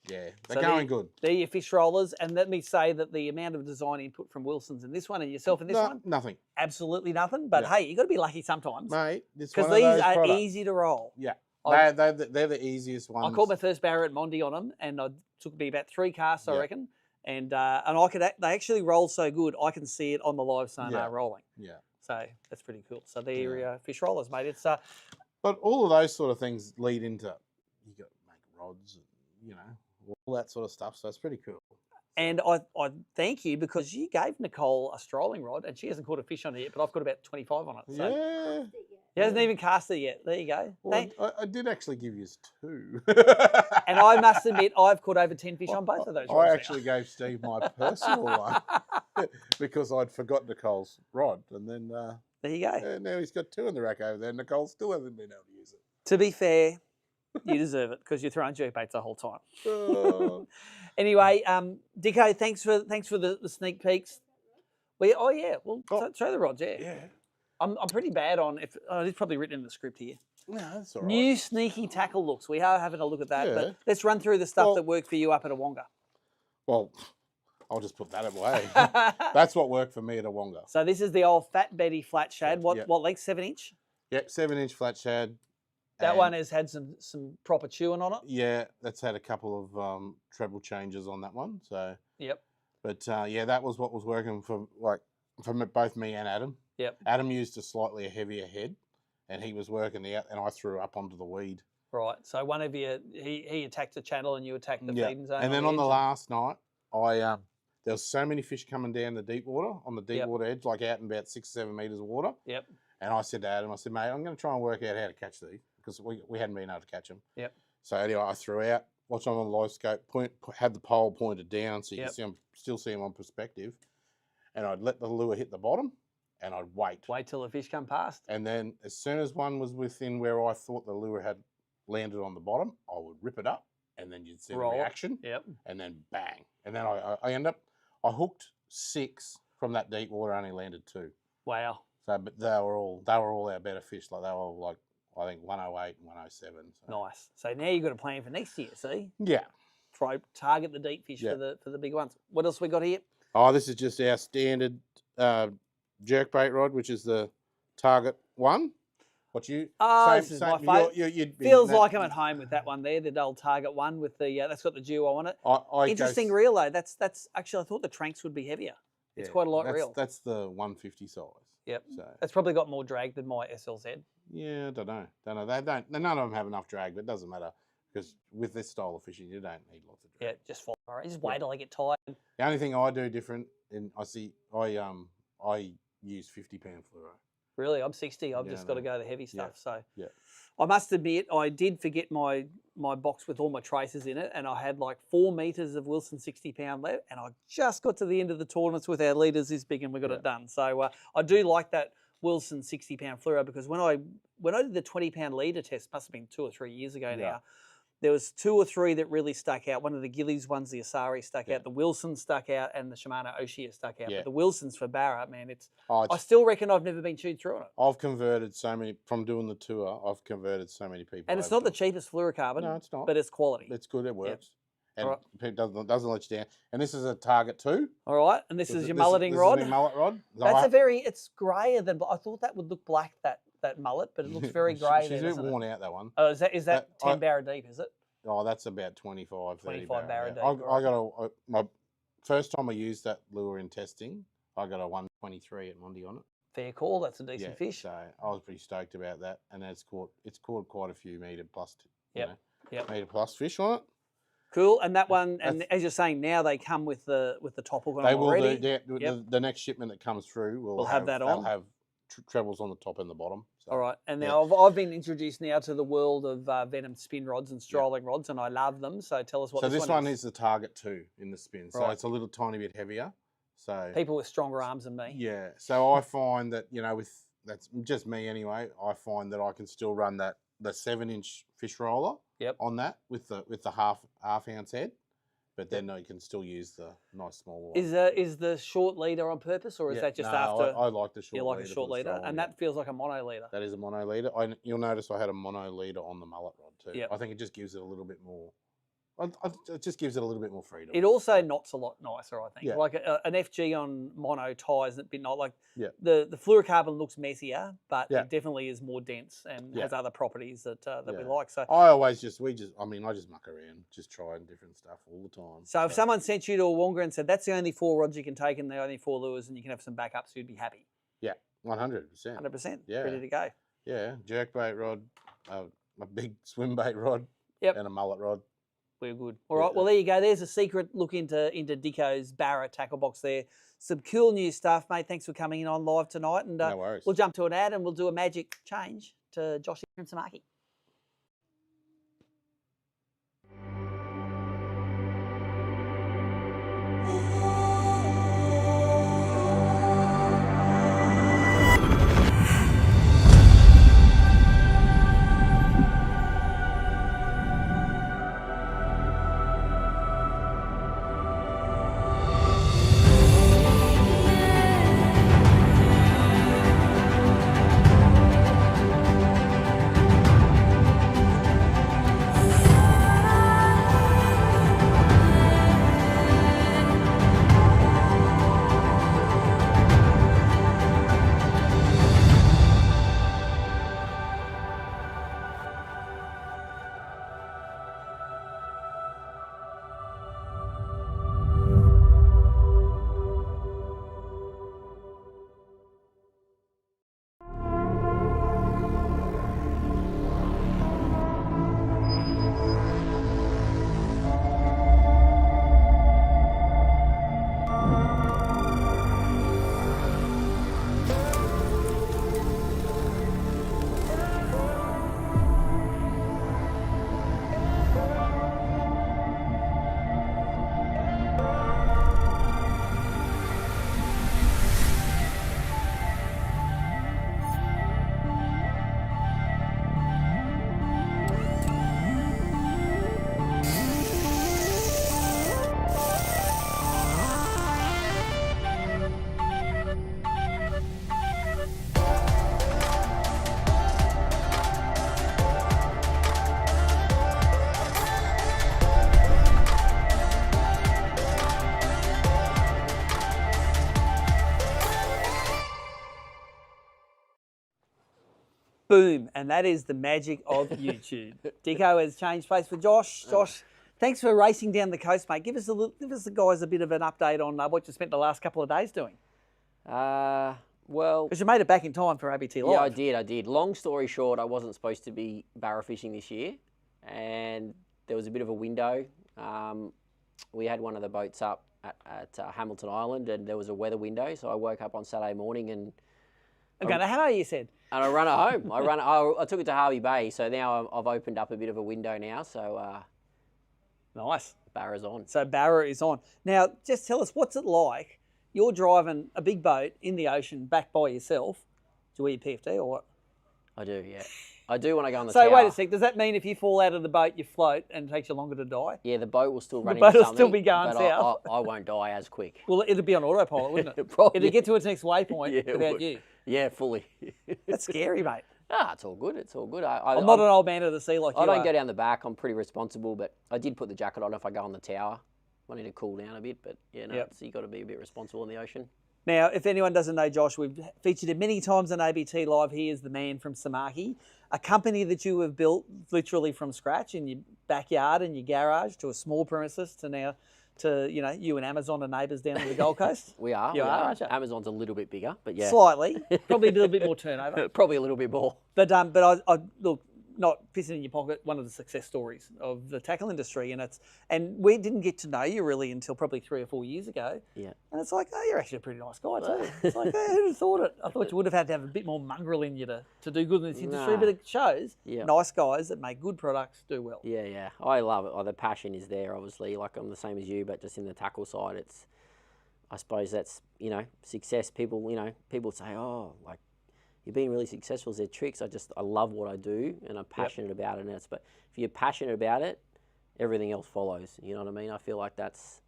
yeah, So they're going good. They're your fish rollers. And let me say that the amount of design input from Wilson's in this one and yourself in this No, one, nothing, absolutely nothing. But Yeah. hey, you got to be lucky sometimes. mate. It's Because one of these those are products. easy to roll. Yeah, I- they're the easiest ones. I caught my first barra at Mondi on them, and it took me about 3 casts, I Yeah. reckon. And they actually roll so good, I can see it on the live sonar Yeah. rolling. Yeah. So that's pretty cool. So they're your fish rollers, mate. It's But all of those sort of things lead into you got to make rods, and, all that sort of stuff. So it's pretty cool. and I thank you because you gave Nicole a strolling rod, and she hasn't caught a fish on it yet, but I've got about 25 on it. So Yeah. she hasn't even cast it yet. There you go. Well, I did actually give you 2. And I must admit, I've caught over 10 fish on both of those rods. I now. actually gave Steve my personal one because I'd forgot Nicole's rod, and then There you go. now he's got 2 in the rack over there. Nicole still hasn't been able to use it. To be fair, You deserve it because you're throwing jerkbaits the whole time. Oh. Anyway, Dicko, thanks for the sneak peeks. Well, throw the rods, Yeah. I'm pretty bad on it's probably written in the script here. No, that's all right. New sneaky tackle looks. We are having a look at that. Yeah. But let's run through the stuff that worked for you up at Awonga. Well, I'll just put that away. That's what worked for me at Awonga. So this is the old Fat Betty flat shad. What Yep. what length? 7 inch. Yep, 7-inch flat shad. That and one has had some proper chewing on it. Yeah, that's had a couple of treble changes on that one. So. Yep. But yeah, that was what was working for both me and Adam. Yep. Adam used a slightly heavier head, and he was working out, and I threw up onto the weed. Right. So one of you, he attacked the channel, and you attacked the feeding zone. And then on the last night, there was so many fish coming down the deep water, on the deep water edge, like out in about 6 or 7 meters of water. Yep. And I said to Adam, I said, mate, I'm going to try and work out how to catch these because we hadn't been able to catch them. Yep. So anyway, I threw out, watched on the live scope, had the pole pointed down so you can see them, still see them on perspective. And I'd let the lure hit the bottom and I'd wait. Wait till the fish come past. And then as soon as one was within where I thought the lure had landed on the bottom, I would rip it up and then you'd see the reaction. Yep. And then bang. And then I hooked 6 from that deep water, only landed 2. Wow. So, but they were all our better fish. Like they were like, I think 108 and 107. So. Nice. So now you've got a plan for next year. See. Yeah. Target the deep fish for the big ones. What else we got here? Oh, this is just our standard jerkbait rod, which is the Target 1. What you? This is my favourite. Feels like I'm at home with that one there, the old Target 1 with the that's got the duo on it. Interesting reel though. That's actually I thought the Tranks would be heavier. It's quite a lot reel. That's the 150 size. Yep. So that's probably got more drag than my SLZ. Yeah, I don't know. None of them have enough drag, but it doesn't matter because with this style of fishing, you don't need lots of drag. Yeah, just follow. Just wait till I get tired. The only thing I do different, and I use 50-pound fluoro. Really, I'm 60. I've just got to go the heavy stuff. So yeah. I must admit, I did forget my box with all my traces in it, and I had like 4 meters of Wilson 60-pound left, and I just got to the end of the tournaments with our leaders this big, and we got it done. So I do like that Wilson 60-pound fluoro because when I did the 20-pound leader test, must have been 2 or 3 years ago now. There was 2 or 3 that really stuck out. One of the Gillies ones, the Asari stuck out, the Wilson stuck out, and the Shimano Oshia stuck out. But the Wilsons for Barra, man, I still reckon I've never been chewed through on it. I've converted so many, from doing the tour, I've converted so many people. And it's not the cheapest fluorocarbon. No, it's not. But it's quality. It's good, it works. And it doesn't let you down. And this is a Target 2. All right, and this is your mulleting rod. This is the mullet rod. It's grayer than, I thought that would look black, that mullet, but it looks very grey there, She's a bit worn out, that one. Oh, is that 10 barra deep, is it? Oh, that's about 25, 30 barra deep. My first time I used that lure in testing, I got a 123 at Monday on it. Fair call. That's a decent fish. So I was pretty stoked about that, and it's caught quite a few metre plus, metre plus fish on it. Cool. And that one, and as you're saying, now they come with the top hook on them already. They will. The next shipment that comes through will have that on. They'll have trebles on the top and the bottom. So, all right. And now I've been introduced now to the world of Venom spin rods and strolling rods, and I love them. So tell us what this one is. So this one is the Target 2 in the spin. So it's a little tiny bit heavier. So people with stronger arms than me. Yeah. So I find that, that's just me anyway, I find that I can still run the 7-inch fish roller on that with the half ounce head. But then you can still use the nice small one. Is the short leader on purpose, or is that just after? I like the short leader. You like a short leader, and that feels like a mono leader. That is a mono leader. You'll notice I had a mono leader on the mullet rod too. Yep. I think it just gives it a little bit more. It just gives it a little bit more freedom. It also knots a lot nicer, I think. Yeah. Like an FG on mono ties a bit not like the fluorocarbon looks messier, but it definitely is more dense and has other properties that we like. So I just muck around, just trying different stuff all the time. So if someone sent you to Awonga and said that's the only 4 rods you can take and the only 4 lures and you can have some backups, you'd be happy. Yeah, 100%. 100%. Yeah, ready to go. Yeah, jerkbait rod, a big swim bait rod, and a mullet rod. We're good. All right. Well, there you go. There's a secret look into Dicko's Barra tackle box there. Some cool new stuff, mate. Thanks for coming in on live tonight. And no worries. We'll jump to an ad and we'll do a magic change to Josh and Samaki. Boom. And that is the magic of YouTube. Dicko has changed place for Josh. Josh, thanks for racing down the coast, mate. Give us the guys a bit of an update on what you spent the last couple of days doing. Well, Because you made it back in time for ABT Live. yeah, I did. Long story short, I wasn't supposed to be barra fishing this year, and there was a bit of a window. We had one of the boats up at Hamilton Island, and there was a weather window, so I woke up on Saturday morning and Okay, now how you said? I run it home. I took it to Harvey Bay, so now I've opened up a bit of a window now, so Nice. barra's on. So Barra is on. Now, just tell us, what's it like? You're driving a big boat in the ocean back by yourself. Do you wear your PFD or what? I do, yeah. I do when I go on the So tower. wait a sec, does that mean if you fall out of the boat, you float and it takes you longer to die? Yeah, the boat will still run boat into will something, still be going but south. I won't die as quick. Well, it'd be on autopilot, wouldn't it? Probably. It'd get to its next waypoint Yeah, it without would. you. Yeah, fully. That's scary, mate. It's all good. It's all good. I'm not an old man of the sea like you I don't are. go down the back. I'm pretty responsible, but I did put the jacket on if I go on the tower. I need to cool down a bit, but yeah, no, Yep. so you got to be a bit responsible in the ocean. Now, if anyone doesn't know Josh, we've featured him many times on ABT Live. He is the man from Samaki, a company that you have built literally from scratch in your backyard and your garage to a small premises to now to, you and Amazon are neighbours down on the Gold Coast. We are. You we are, aren't you? Amazon's a little bit bigger, but yeah. Slightly, probably a little bit more turnover. Probably a little bit more. But I look, not pissing in your pocket, one of the success stories of the tackle industry, and we didn't get to know you really until probably 3 or 4 years ago. Yeah. And it's like, oh, you're actually a pretty nice guy too. It's like, who'd have thought it? I thought you would have had to have a bit more mongrel in you to do good in this industry, Nah. but it shows Yeah. nice guys that make good products do well. Yeah, yeah. I love it. The passion is there, obviously. Like, I'm the same as you, but just in the tackle side, I suppose that's, success. People, people say, oh, like, you've been really successful. Is there tricks? I love what I do, and I'm passionate about it. But if you're passionate about it, everything else follows. You know what I mean? I feel like that's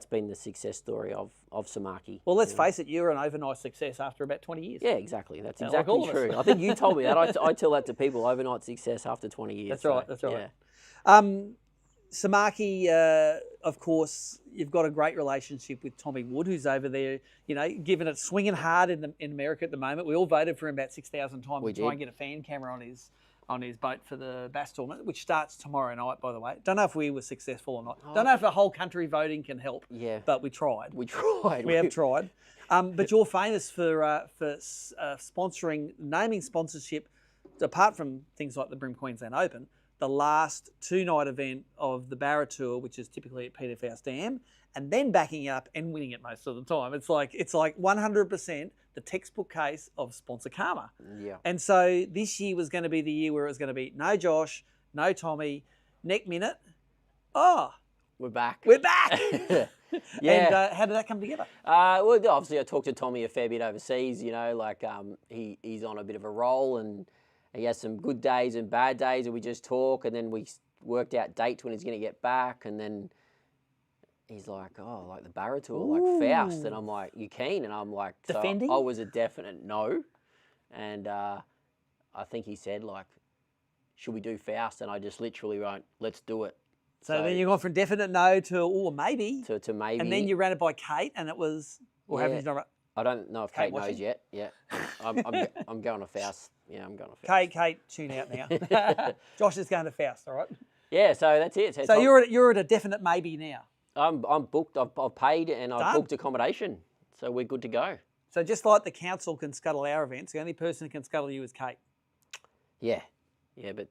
been the success story of Samaki. Well, let's face it, you're an overnight success after about 20 years. Yeah, exactly. That's Like exactly all of us. true. I think you told me that. I tell that to people, overnight success after 20 years. That's so, right, that's right. Yeah. Samaki, of course, you've got a great relationship with Tommy Wood, who's over there, giving it swinging hard in America at the moment. We all voted for him about 6,000 times We to try did. and get a fan camera on his boat for the Bass tournament, which starts tomorrow night, by the way. Don't know if we were successful or not. Don't know if the whole country voting can help. Yeah. But we tried. We tried. We have tried. But you're famous for sponsoring, naming sponsorship, apart from things like the Brim Queensland Open, the last 2-night event of the Barra Tour, which is typically at Peter Faust Dam, and then backing up and winning it most of the time. It's like 100% the textbook case of sponsor karma. Yeah. And so this year was going to be the year where it was going to be no Josh, no Tommy, next minute, We're back. we're back. Yeah. And how did that come together? Well, obviously, I talked to Tommy a fair bit overseas. He's on a bit of a roll, and he has some good days and bad days, and we just talk, and then we worked out dates when he's going to get back, and then he's like, oh, like the Barra Tour, like Faust, and I'm like, you keen? And I'm like, Defending? So I was a definite no, and I think he said, like, should we do Faust? And I just literally went, let's do it. So then you gone from definite no to maybe. To maybe. And then you ran it by Kate, and it was, or haven't you done it? I don't know if Kate Kate knows watching? yet. Yeah, I'm going to Faust. Yeah, I'm going to Faust. Kate, tune out now. Josh is going to Faust, all right? Yeah, so that's it. So you're at a definite maybe now. I'm booked. I've paid and I've Done. booked accommodation, so we're good to go. So just like the council can scuttle our events, the only person who can scuttle you is Kate. Yeah, but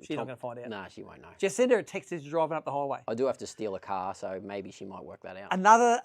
She's not going to find out. Nah, she won't know. Just send her a text as you're driving up the highway. I do have to steal a car, so maybe she might work that out.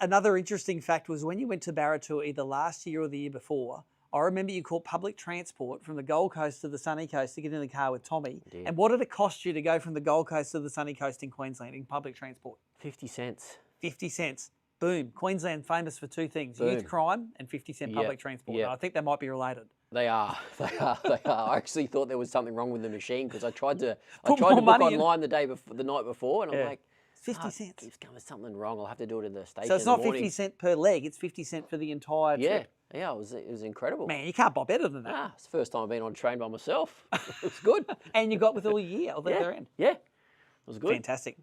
Another interesting fact was when you went to Barra Tour either last year or the year before, I remember you caught public transport from the Gold Coast to the Sunny Coast to get in the car with Tommy. Did. And what did it cost you to go from the Gold Coast to the Sunny Coast in Queensland in public transport? 50 cents. 50 cents. Boom. Queensland famous for two things, Boom. youth crime and 50-cent Yep, public transport. yep. And I think they might be related. They are. I actually thought there was something wrong with the machine because I tried to Put book more money in. online the night before, and Yeah. I'm like, 50 "Oh, cents. There's something wrong. I'll have to do it at the station. So it's in the not morning." 50 cent per leg, it's 50 cent for the entire Yeah, trip. yeah. It was incredible. Man, you can't buy better than that. It's the first time I've been on a train by myself. It's good. And you got with all your gear, all the yeah, other end. yeah. It was good. Fantastic.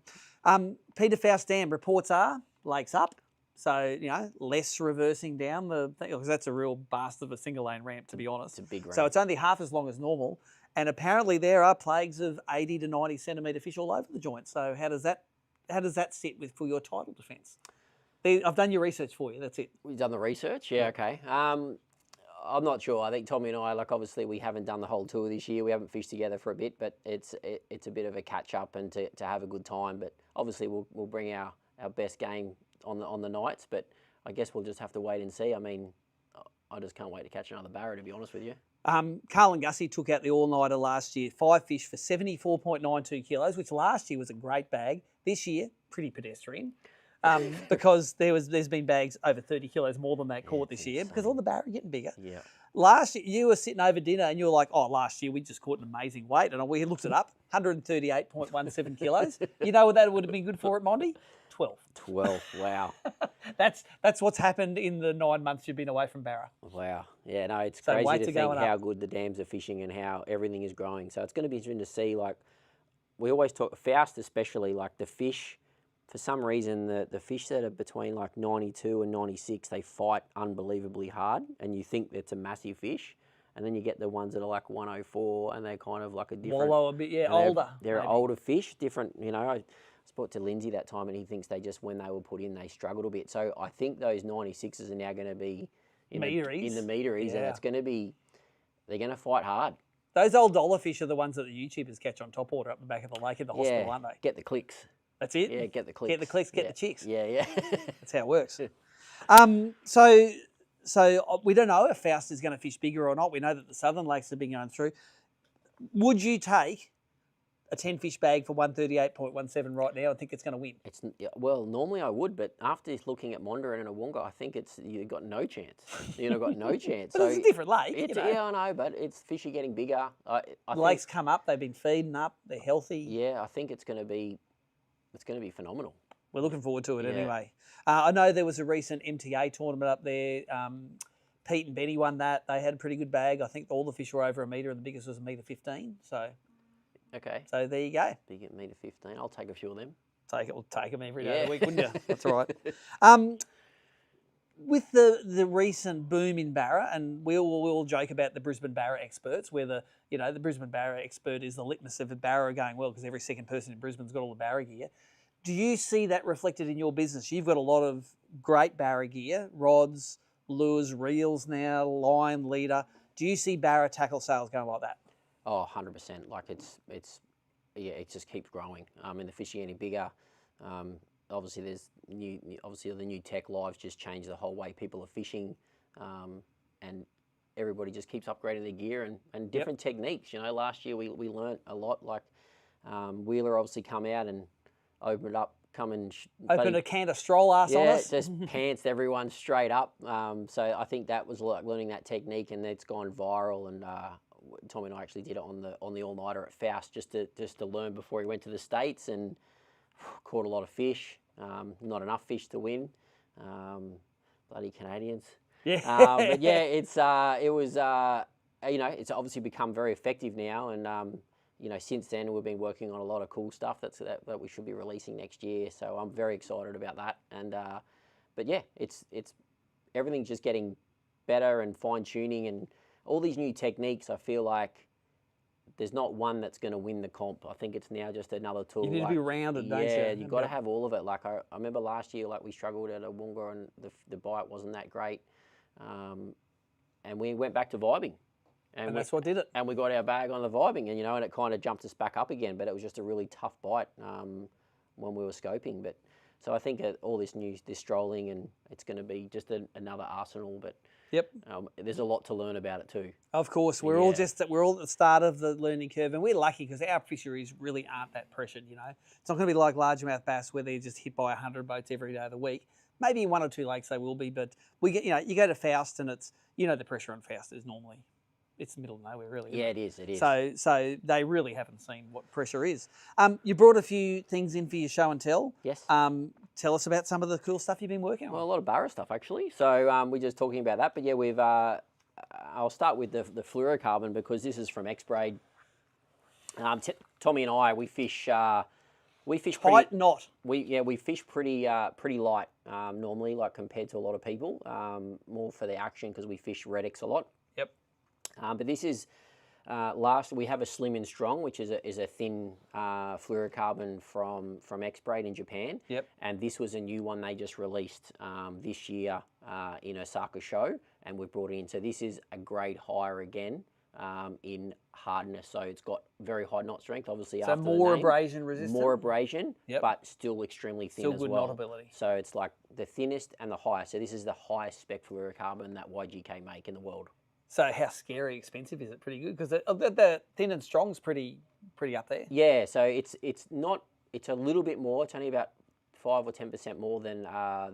Peter Faust Dam, reports are lakes up, So, less reversing down the thing, because that's a real bastard of a single lane ramp, to be honest. It's a big ramp. So it's only half as long as normal. And apparently there are plagues of 80 to 90 centimetre fish all over the joint. So how does that sit for your tidal defence? I've done your research for you, that's it. We've done the research? Yeah, okay. I'm not sure. I think Tommy and I, obviously we haven't done the whole tour this year. We haven't fished together for a bit, but it's a bit of a catch-up and to have a good time. But obviously we'll bring our best game on the nights, but I guess we'll just have to wait and see. I mean, I just can't wait to catch another barra, to be honest with you. Carl and Gussie took out the all-nighter last year, 5 fish for 74.92 kilos, which last year was a great bag. This year, pretty pedestrian, because there's been bags over 30 kilos more than that caught this year, because all the barra are getting bigger. Yeah. Last year, you were sitting over dinner and you were like, oh, last year we just caught an amazing weight. And we looked it up, 138.17 kilos. You know what that would have been good for at Monty? 12. 12, wow. That's what's happened in the 9 months you've been away from Barra. Wow. Yeah, no, it's So crazy weights to are think going how up. good the dams are fishing and how everything is growing. So it's going to be interesting to see, we always talk, Faust especially, the fish, for some reason, the fish that are between 92 and 96, they fight unbelievably hard, and you think it's a massive fish. And then you get the ones that are 104, and they're kind of a different... Wallow a bit, older. They're maybe. older fish, different, I spoke to Lindsay that time, and he thinks they just, when they were put in, they struggled a bit. So I think those 96s are now going to be in the meteries, and it's going to be, they're going to fight hard. Those old dollar fish are the ones that the YouTubers catch on top water up the back of the lake in the hospital, aren't they? Get the clicks. That's it? Yeah, get the clicks. Get the clicks, get the chicks. Yeah. That's how it works. So we don't know if Faust is going to fish bigger or not. We know that the southern lakes have been going through. Would you take a 10-fish bag for 138.17 right now and think it's going to win? Well, normally I would, but after looking at Mondrian and Awonga, I think you've got no chance. You've got no chance. But it's a different lake. Yeah, I know, but fish are getting bigger. I the lakes come up. They've been feeding up. They're healthy. Yeah, I think it's going to be phenomenal. We're looking forward to it anyway. I know there was a recent MTA tournament up there. Pete and Benny won that. They had a pretty good bag. I think all the fish were over a metre and the biggest was a metre 15. So, okay. So there you go. Big at metre 15. I'll take a few of them. We'll take them every day of the week, wouldn't you? That's all right. With the recent boom in Barra, and we'll all joke about the Brisbane Barra experts, where the Brisbane Barra expert is the litmus of the Barra going well because every second person in Brisbane's got all the Barra gear. Do you see that reflected in your business? You've got a lot of great Barra gear, rods, lures, reels now, line, leader. Do you see Barra tackle sales going like that? Oh, 100%. It just keeps growing. And the fish are getting bigger. Obviously, the new tech lives just changed the whole way people are fishing, and everybody just keeps upgrading their gear and different techniques. Last year we learnt a lot. Wheeler obviously come out and opened it up, opened a can of stroll ass on us. Yeah, just pantsed everyone straight up. So I think that was learning that technique, and it's gone viral. And Tommy and I actually did it on the all-nighter at Faust just to learn before he went to the States, and caught a lot of fish. Not enough fish to win. Bloody Canadians. Yeah. But yeah, it's obviously become very effective now, and since then we've been working on a lot of cool stuff that we should be releasing next year. So I'm very excited about that. And but yeah, it's everything's just getting better and fine tuning and all these new techniques. I feel like there's not one that's going to win the comp. I think it's now just another tool. You need to be rounded, don't you? Yeah, you've got to have all of it. I remember last year, we struggled at Awonga and the bite wasn't that great. And we went back to vibing. And that's what did it. And we got our bag on the vibing, and it kind of jumped us back up again. But it was just a really tough bite when we were scoping. But so I think all this strolling, and it's going to be just another arsenal. But yep, there's a lot to learn about it too. Of course, we're all at the start of the learning curve, and we're lucky because our fisheries really aren't that pressured. It's not going to be like largemouth bass where they're just hit by 100 boats every day of the week. Maybe in one or two lakes they will be, but we get you go to Faust and it's the pressure on Faust is normally. It's the middle of nowhere, really. Yeah, it is. It is. So they really haven't seen what pressure is. You brought a few things in for your show and tell. Yes. Tell us about some of the cool stuff you've been working on. Well, a lot of Barra stuff, actually. So we're just talking about that. But yeah, I'll start with the fluorocarbon because this is from X-Braid. Tommy and I, we fish pretty... We fish pretty light. normally, like compared to a lot of people. More for the action because we fish Redix a lot. Yep. But this is we have a Slim and Strong, which is a thin fluorocarbon from X-Braid in Japan. Yep. And this was a new one they just released this year in Osaka show, and we've brought it in. So this is a grade higher again in hardness. So it's got very high knot strength, obviously. So after more the name, abrasion resistant. more abrasion, Yep. but still extremely thin Still as good well. knot ability. So it's like the thinnest and the highest. So this is the highest spec fluorocarbon that YGK make in the world. So how scary expensive is it? Pretty good because the thin and strong's pretty up there. Yeah, so it's a little bit more. It's only about 5 or 10% more than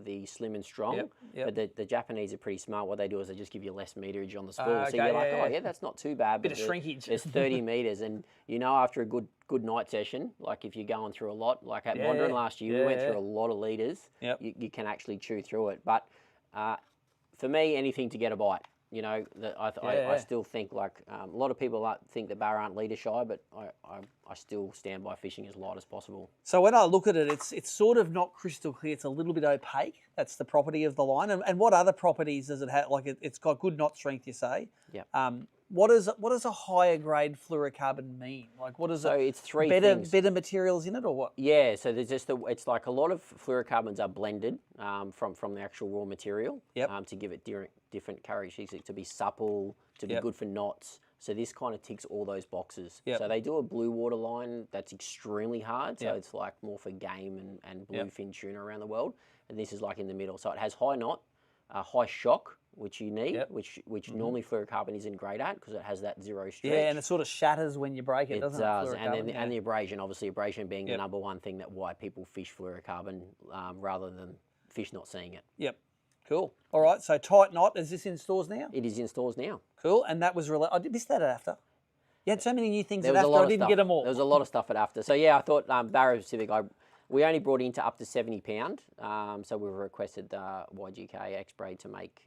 the Slim and Strong. Yep. But the Japanese are pretty smart. What they do is they just give you less meterage on the spool. Okay, So you're like, yeah. oh yeah, that's not too bad. Bit but of shrinkage. There's 30 meters, and you know after a good night session, like if you're going through a lot, like at Mondrian last year, we went through a lot of liters. Yep. You can actually chew through it. But for me, anything to get a bite. You know, I still think like a lot of people think that Barra aren't leader shy, but I still stand by fishing as light as possible. So when I look at it, it's sort of not crystal clear. It's a little bit opaque. That's the property of the line. And what other properties does it have? Like it's got good knot strength, you say. Yeah. What does a higher grade fluorocarbon mean? Like what is So it? it's three better things. better materials in it or what? Yeah, so there's just it's like a lot of fluorocarbons are blended from the actual raw material to give it different characteristics, to be supple, to be good for knots. So this kind of ticks all those boxes. Yep. So they do a blue water line that's extremely hard. So it's like more for game and bluefin tuna around the world. And this is like in the middle. So it has high knot, high shock, which you need, which normally fluorocarbon isn't great at because it has that zero stretch. Yeah, and it sort of shatters when you break it, It doesn't does, it? and the abrasion, obviously abrasion being the number one thing that why people fish fluorocarbon rather than fish not seeing it. Yep. Cool. All right, so tight knot, is this in stores now? It is in stores now. Cool, and that was I missed that at after. You had so many new things There at was a after, lot I of didn't stuff. get them all. There was a lot of stuff at after. So yeah, I thought Barra Pacific, we only brought into up to 70 pound. So we requested YGK X-Braid to make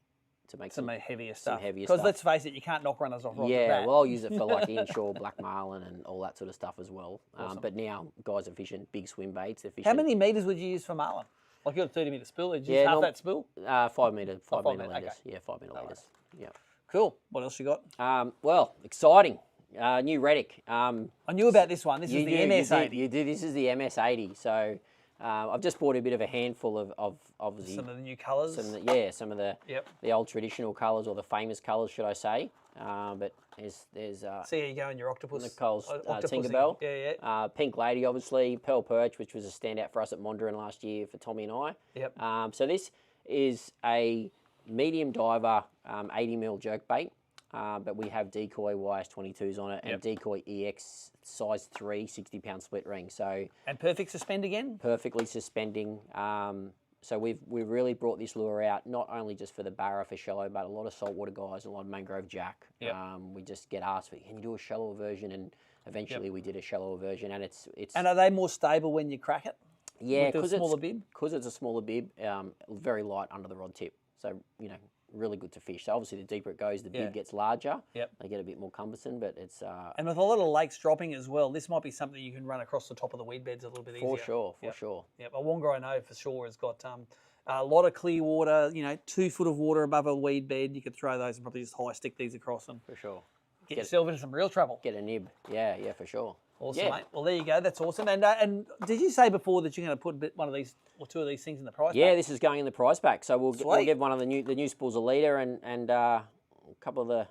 some heavier stuff. heavier Because stuff. let's face it, you can't knock runners off. Yeah, well, I'll use it for like inshore black marlin and all that sort of stuff as well. But now guys are fishing big swim baits. They're fishing. How many metres would you use for marlin? Like you got a 30-metre spool, did you use half that spool? 5 metre, 5 5 metre metre, litres. Yeah, 5 metre litres. Yeah. Cool. What else you got? Well, exciting. New Reddick. I knew about this one. This is the MS80. You do. This is the MS80. So I've just bought a bit of a handful of obviously Some of the new colours. Some of the old traditional colours or the famous colours, should I say? But there's See how you go in your octopus. Nicole's Octopusing. Tinkerbell. Yeah. Pink Lady, obviously. Pearl Perch, which was a standout for us at Mondrian last year for Tommy and I. Yep. So this is a medium diver 80mm jerkbait. But we have decoy YS22s on it and decoy EX size 3 60-pound split ring. So And perfect suspend again? perfectly suspending. So we've really brought this lure out not only just for the Barra for shallow, but a lot of saltwater guys, a lot of mangrove jack. Yep. We just get asked, can you do a shallower version? And eventually we did a shallower version, and it's. And are they more stable when you crack it? Yeah, with the smaller bib? Because it's a smaller bib, very light under the rod tip. So really good to fish. So obviously the deeper it goes, the bib gets larger. Yep. They get a bit more cumbersome, but it's And with a lot of lakes dropping as well, this might be something you can run across the top of the weed beds a little bit easier. for sure. Yep. A Wonga I know for sure has got a lot of clear water, 2 foot of water above a weed bed. You could throw those and probably just high stick these across them. For sure. Get yourself into some real trouble. Get a nib. Yeah, for sure. Awesome, mate. Well, there you go. That's awesome. And did you say before that you're going to put one of these or 2 of these things in the prize Yeah, pack? this is going in the prize pack. So we'll give one of the new spools a leader and a couple of the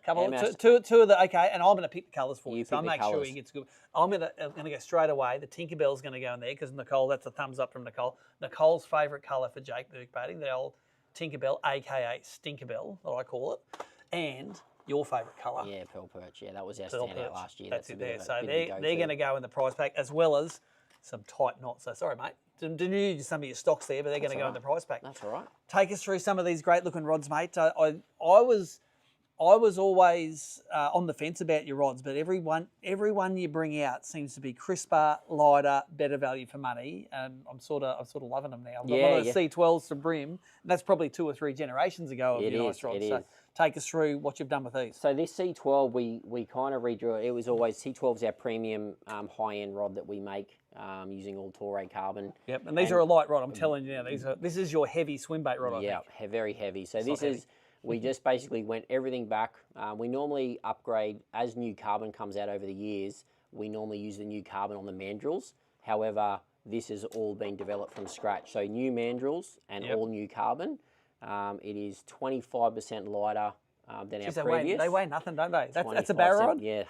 Two of the okay, and I'm going to pick the colours for you. So I'll pick the make sure colours. he gets good. I'm going to go straight away. The Tinkerbell's going to go in there because Nicole. That's a thumbs up from Nicole. Nicole's favourite colour for Jake baiting, the old Tinkerbell, aka Stinkerbell, that I call it, and your favourite colour. Yeah, Pearl Perch. Yeah, that was our Pearl standout Perch. last year. That's it there. So they're they're going to go in the prize pack as well as some tight knots. So sorry, mate. Didn't use some of your stocks there, but they're going to go in the prize pack. That's all right. Take us through some of these great looking rods, mate. I was always on the fence about your rods, but every one you bring out seems to be crisper, lighter, better value for money, and I'm sort of loving them now. I've got one of the C12s to brim, and that's probably 2 or 3 generations ago of your nice rods. So take us through what you've done with these. So this C12, we kind of redrew it. It was always C12's our premium high-end rod that we make. using all Torre carbon. Yep, and these are a light rod. I'm telling you now. This is your heavy swim bait rod. Yeah, I think. very heavy. So It's this not is we just basically went everything back. We normally upgrade as new carbon comes out over the years. We normally use the new carbon on the mandrels. However, this has all been developed from scratch. So new mandrels and all new carbon. It is 25% lighter than our previous. They weigh nothing, don't they? That's a barra rod? Yeah,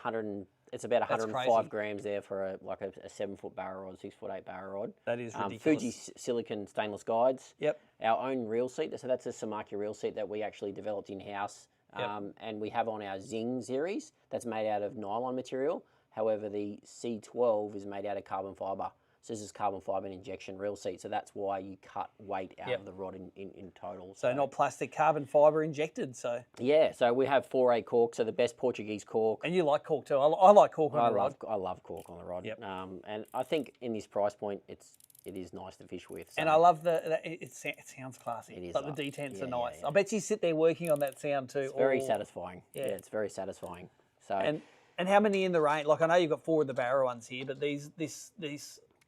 it's about 105 crazy. grams there for a 7-foot barra rod, 6'8" barra rod. That is ridiculous. Fuji silicon stainless guides. Yep. Our own reel seat, so that's a Samaki reel seat that we actually developed in-house. Yep. And we have on our Zing series, that's made out of nylon material. However, the C12 is made out of carbon fibre. So this is carbon fibre and injection reel seat. So that's why you cut weight out of the rod in total. So not plastic, carbon fibre injected. So yeah, so we have 4A cork, so the best Portuguese cork. and you like cork too. I like cork on the rod. I love cork on the rod. Yep. And I think in this price point, it is nice to fish with. So. And I love it sounds classy. It is Like nice. the detents Yeah, are nice. yeah. I bet you sit there working on that sound too. It's very satisfying. Yeah. Yeah, it's very satisfying. So And how many in the range? Like I know you've got 4 of the barra ones here, but these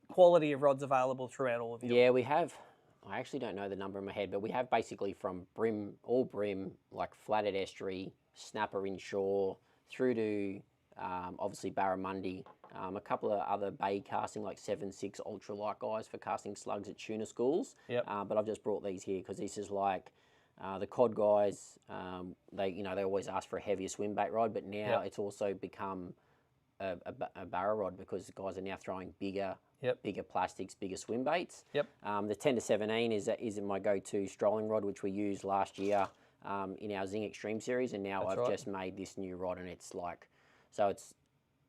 quality of rods available throughout all of you. yeah, we have. I actually don't know the number in my head, but we have basically from brim, all brim, like flathead estuary, snapper inshore, through to obviously barramundi, a couple of other bay casting like 7.6 ultralight guys for casting slugs at tuna schools. Yep. But I've just brought these here because this is like the cod guys. They always ask for a heavier swim bait rod, but now it's also become a barra rod because the guys are now throwing bigger plastics, bigger swim baits. Yep. The 10 to 17 is my go-to strolling rod, which we used last year in our Zing Extreme series, and now I've just made this new rod, and it's like, so it's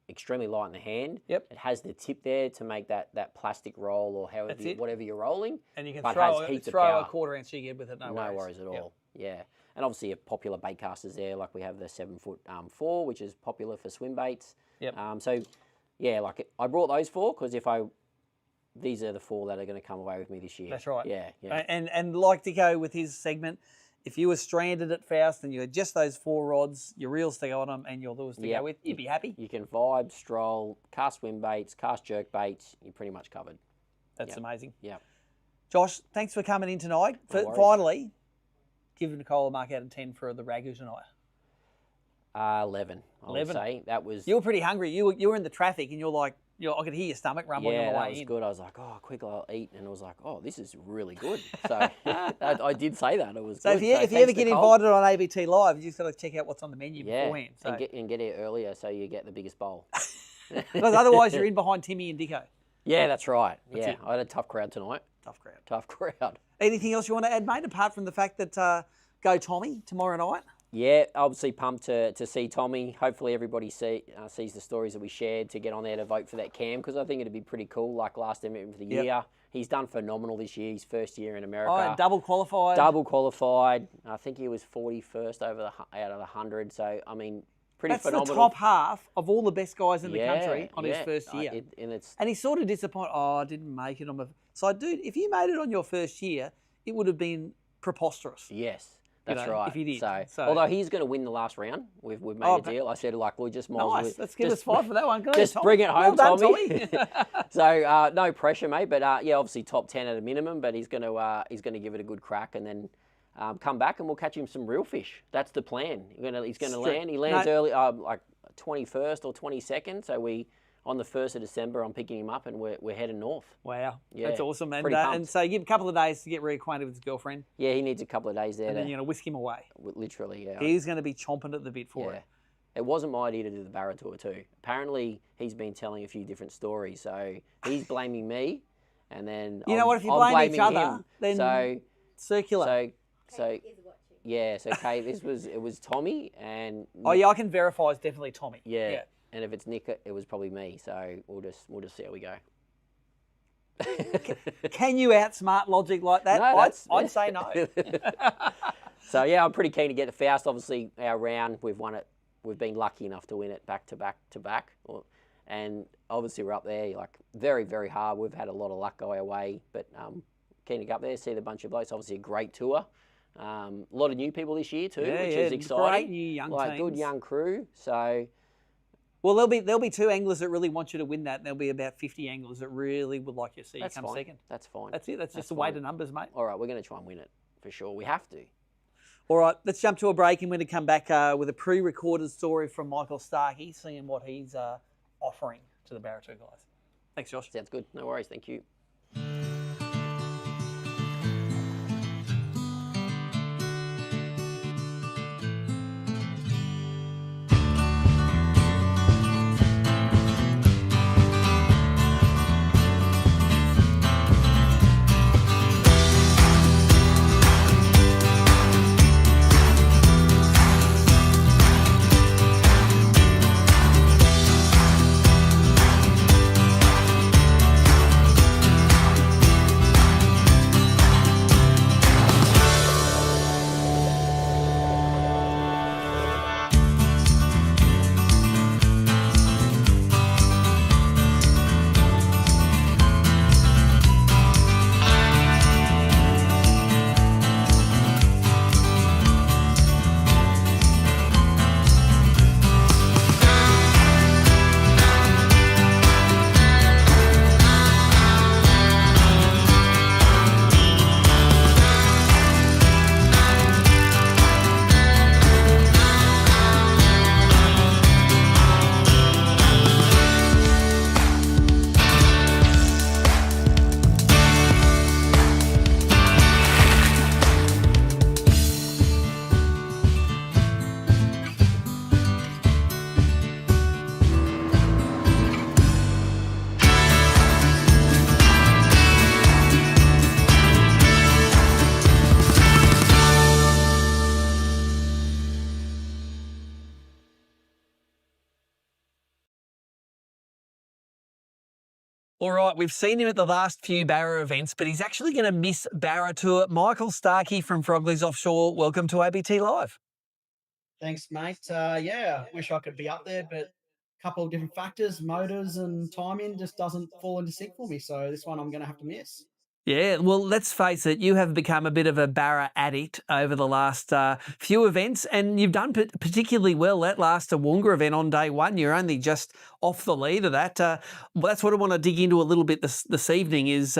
extremely light in the hand. Yep. It has the tip there to make that plastic roll or whatever you're rolling. And you can but throw has heaps of a power. quarter-inch jig with it, no worries at all. Yeah. And obviously a popular bait casters there, like we have the 7-foot 4, which is popular for swim baits. Yep. So yeah, like I brought those 4 because these are the 4 that are going to come away with me this year. That's right. Yeah. And like to go with his segment, if you were stranded at Faust and you had just those 4 rods, your reels to go on them and your lures to go with, you'd be happy. You can vibe, stroll, cast swim baits, cast jerk baits. You're pretty much covered. That's amazing. Yeah. Josh, thanks for coming in tonight. No worries. Finally, give Nicole a mark out of 10 for the ragu tonight. 11, I would say. That was... You were pretty hungry. You were in the traffic and you're like, I could hear your stomach rumbling on the way that was in. good. I was like, quick, I'll eat. And I was like, this is really good. So I did say that. It was So good. if you ever get invited on ABT Live, you just got to check out what's on the menu beforehand. So. And get here earlier so you get the biggest bowl. Because otherwise you're in behind Timmy and Dicko. Yeah, that's right. That's it. I had a tough crowd tonight. Tough crowd. Tough crowd. Anything else you want to add, mate, apart from the fact that go Tommy tomorrow night? Yeah, obviously pumped to see Tommy. Hopefully everybody sees the stories that we shared to get on there to vote for that cam, because I think it'd be pretty cool, like last event for the year. He's done phenomenal this year, his first year in America. Oh, double qualified. Double qualified. I think he was 41st out of the 100. So, I mean, pretty phenomenal. That's the top half of all the best guys in the country on his first year. And he's sort of disappointed. I didn't make it on my... So, dude, if you made it on your first year, it would have been preposterous. Yes. That's right. If you did. So, although he's going to win the last round, we've made a deal. I said, we just might as well. Let's give us 5 for that one. Just bring it home, well done, Tommy. So no pressure, mate. But obviously top 10 at a minimum. But he's going to give it a good crack and then come back and we'll catch him some real fish. That's the plan. He's going to land. He lands early, like 21st or 22nd. So on the 1st of December, I'm picking him up and we're heading north. Wow. Yeah, that's awesome. and so give him a couple of days to get reacquainted with his girlfriend. Yeah, he needs a couple of days there. And then you're going to whisk him away. Literally, yeah. He's going to be chomping at the bit for it. It wasn't my idea to do the Barra tour too. Apparently, he's been telling a few different stories. So he's blaming me, and then you know what? If you blame each other, then circular. So Kate, it was Tommy and. Oh yeah, I can verify it's definitely Tommy. Yeah. And if it's Nick, it was probably me. So we'll just see how we go. Can you outsmart logic like that? No, I'd say no. So yeah, I'm pretty keen to get to Faust. Obviously, our round we've won it. We've been lucky enough to win it back to back. And obviously we're up there like very, very hard. We've had a lot of luck go our way, but keen to go up there, see the bunch of blokes. Obviously a great tour. A lot of new people this year too, which is exciting. Great new young teams. Good young crew. So Well, there'll be two anglers that really want you to win that, and there'll be about 50 anglers that really would like you to see you come second. That's fine. That's it. That's just the weight of numbers, mate. All right, we're going to try and win it for sure. We have to. All right, let's jump to a break, and we're going to come back with a pre-recorded story from Michael Starkey, seeing what he's offering to the Barra 2 guys. Thanks, Josh. Sounds good. No worries. Thank you. All right, we've seen him at the last few Barra events, but he's actually going to miss Barra Tour. Michael Starkey from Frogley's Offshore, welcome to ABT Live. Thanks, mate. Yeah, wish I could be up there, but a couple of different factors, motors and timing just doesn't fall into sync for me. So this one I'm going to have to miss. Yeah, well, let's face it, you have become a bit of a Barra addict over the last few events, and you've done particularly well. That last Awonga event on day one, you're only just off the lead of that. Well, that's what I want to dig into a little bit this evening is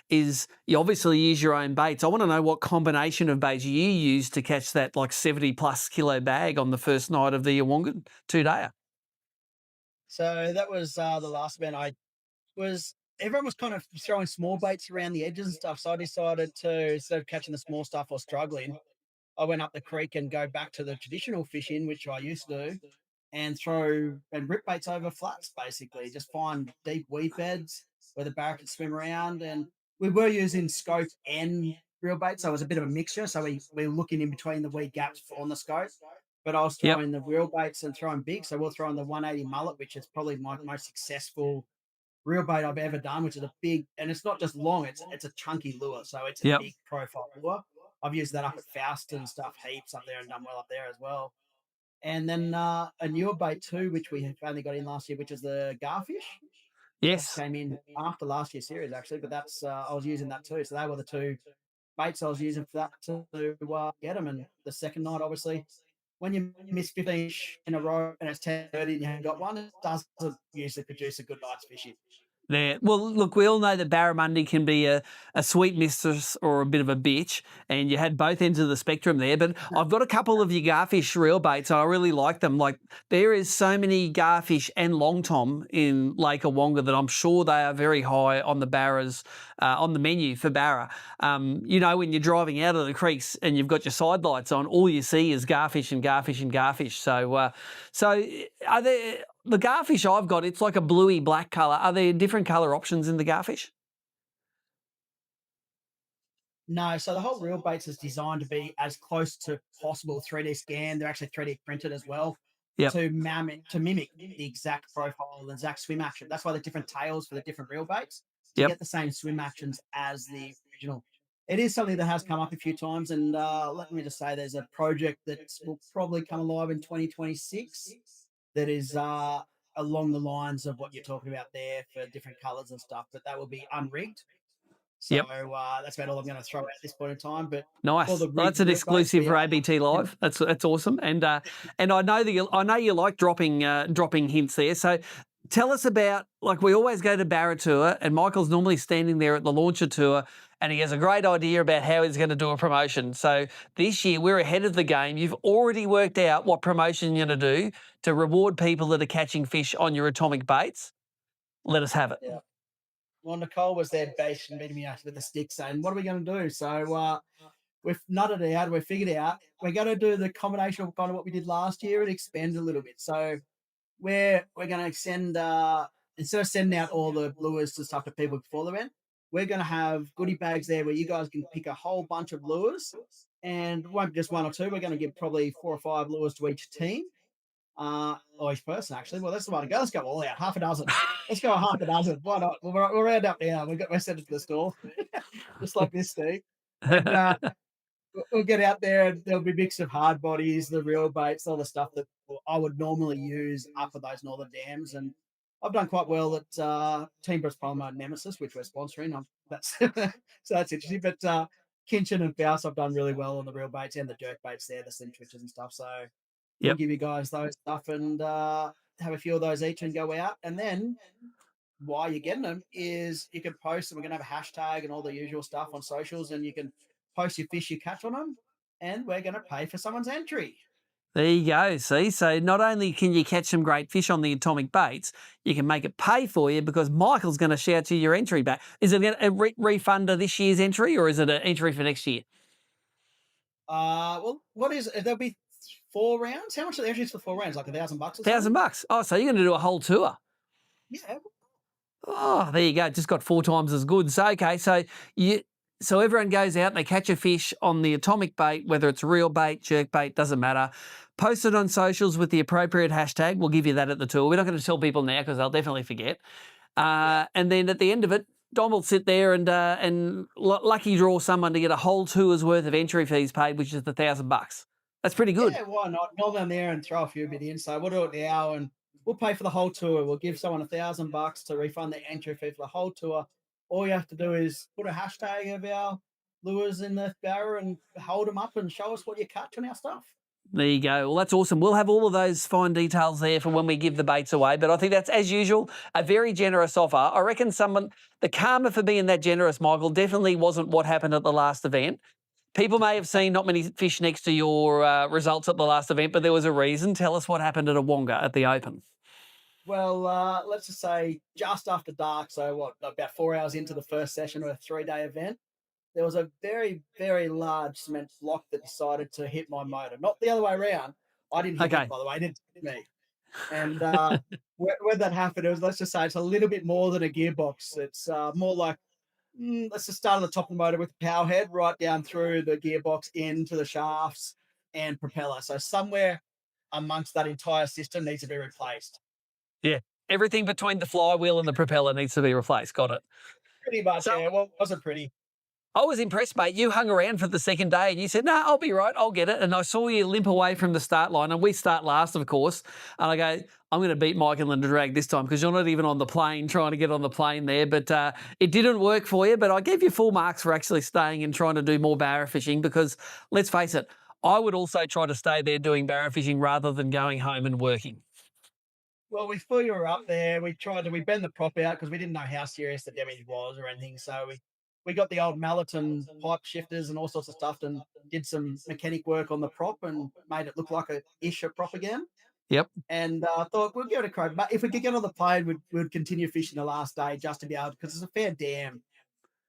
you obviously use your own baits. I want to know what combination of baits you use to catch that like 70+ kilo bag on the first night of the Awonga 2-dayer. So that was the last event. Everyone was kind of throwing small baits around the edges and stuff. So I decided to, instead of catching the small stuff or struggling, I went up the creek and go back to the traditional fishing, which I used to do, and throw and rip baits over flats, basically. Just find deep weed beds where the barra could swim around. And we were using scope and real bait, so it was a bit of a mixture. So we were looking in between the weed gaps on the scope. But I was throwing the real baits and throwing big. So we're throwing the 180 mullet, which is probably my most successful real bait I've ever done, which is a big, and it's not just long, it's a chunky lure. So it's a big profile lure. I've used that up at Faust and stuff heaps up there and done well up there as well. And then a newer bait too, which we have only got in last year, which is the garfish. Yes. Came in after last year's series actually, but that's I was using that too. So they were the two baits I was using for that to get them. And the second night, obviously, when you miss 15 in a row and it's 10:30 and you haven't got one, it doesn't usually produce a good night's fishing. There. Well, look, we all know that barramundi can be a sweet mistress or a bit of a bitch, and you had both ends of the spectrum there. But I've got a couple of your garfish reel baits. I really like them. Like, there is so many garfish and long tom in Lake Awonga that I'm sure they are very high on the barras, on the menu for Barra. You know, when you're driving out of the creeks and you've got your side lights on, all you see is garfish and garfish and garfish. So are there... The garfish I've got, it's like a bluey black colour. Are there different colour options in the garfish? No, so the whole reel baits is designed to be as close to possible 3D scan. They're actually 3D printed as well to mimic the exact profile, the exact swim action. That's why the different tails for the different reel baits to get the same swim actions as the original. It is something that has come up a few times, and let me just say there's a project that will probably come alive in 2026 that is along the lines of what you're talking about there for different colours and stuff, but that will be unrigged. So Yep. that's about all I'm going to throw at this point in time. But Nice. for the Well, that's an real baits, exclusive we for are- ABT Live. That's awesome. And I know that I know you like dropping hints there. So tell us about, like, we always go to Barra Tour, and Michael's normally standing there at the launcher tour, and he has a great idea about how he's going to do a promotion. So this year we're ahead of the game. You've already worked out what promotion you're going to do to reward people that are catching fish on your atomic baits. Let us have it. Yeah. Well, Nicole was there bashed and beating me out with the stick saying, what are we going to do? So we've nutted it out. We've figured out we're going to do the combination of kind of what we did last year and expand a little bit. So we're going to extend, instead of sending out all the lures and stuff to people before the event, we're going to have goodie bags there where you guys can pick a whole bunch of lures, and it won't be just one or two. We're going to give probably 4 or 5 lures to each team. Or each person, actually. Well, that's the way to go. Let's go all out. Half a dozen. Let's go half a dozen. Why not? We're round up now. We're sent it to the store. Just like this, Steve. And we'll get out there and there'll be a mix of hard bodies, the real baits, all the stuff that I would normally use up at those northern dams. And I've done quite well at Team Bruce Palmer Nemesis, which we're sponsoring. That's so that's interesting. But Kinchin and Faust, I've done really well on the real baits and the jerk baits there, the slim twitches and stuff. So we'll give you guys those stuff and have a few of those each and go out. And then while you're getting them is you can post, and we're going to have a hashtag and all the usual stuff on socials, and you can post your fish you catch on them, and we're going to pay for someone's entry. There you go. See, so not only can you catch some great fish on the atomic baits, you can make it pay for you because Michael's going to shout to your entry back. Is it a refund of this year's entry, or is it an entry for next year? Well, what is it? There'll be 4 rounds. How much are the entries for 4 rounds? Like $1,000 or something? $1,000. Oh, so you're going to do a whole tour? Yeah. Oh, there you go. Just got 4 times as good. So okay, so everyone goes out, they catch a fish on the atomic bait, whether it's real bait, jerk bait, doesn't matter. Post it on socials with the appropriate hashtag. We'll give you that at the tour. We're not going to tell people now because they'll definitely forget. And then at the end of it, Dom will sit there and lucky draw someone to get a whole tour's worth of entry fees paid, which is the $1,000. That's pretty good. Yeah, why not? Go down there and throw a few bit in. So we'll do it now, and we'll pay for the whole tour. We'll give someone $1,000 to refund the entry fee for the whole tour. All you have to do is put a hashtag of our lures in the barra and hold them up and show us what you catch on our stuff. There you go. Well, that's awesome. We'll have all of those fine details there for when we give the baits away. But I think that's, as usual, a very generous offer. I reckon the karma for being that generous, Michael, definitely wasn't what happened at the last event. People may have seen not many fish next to your results at the last event, but there was a reason. Tell us what happened at Awonga at the Open. Well, let's just say just after dark, so about 4 hours into the first session of a 3-day event, there was a very, very large cement block that decided to hit my motor. Not the other way around. I didn't hit it, by the way. It didn't hit me. And when that happened, it was, let's just say it's a little bit more than a gearbox. It's more like, let's just start at the top of the motor with the power head right down through the gearbox into the shafts and propeller. So somewhere amongst that entire system needs to be replaced. Yeah, everything between the flywheel and the propeller needs to be replaced. Got it. Pretty much, yeah. Well, it wasn't pretty. I was impressed, mate. You hung around for the second day and you said, no, I'll be right. I'll get it. And I saw you limp away from the start line. And we start last, of course. And I go, I'm going to beat Michael in the drag this time because you're not even on the plane, trying to get on the plane there. But it didn't work for you. But I gave you full marks for actually staying and trying to do more barra fishing because, let's face it, I would also try to stay there doing barra fishing rather than going home and working. Well, we thought you were up there. We bent the prop out because we didn't know how serious the damage was or anything. So we got the old mallet and pipe shifters and all sorts of stuff and did some mechanic work on the prop and made it look like a prop again. Yep. And thought we'll give it a crack. But if we could get on the plane, we'd continue fishing the last day just to be able, because it's a fair dam.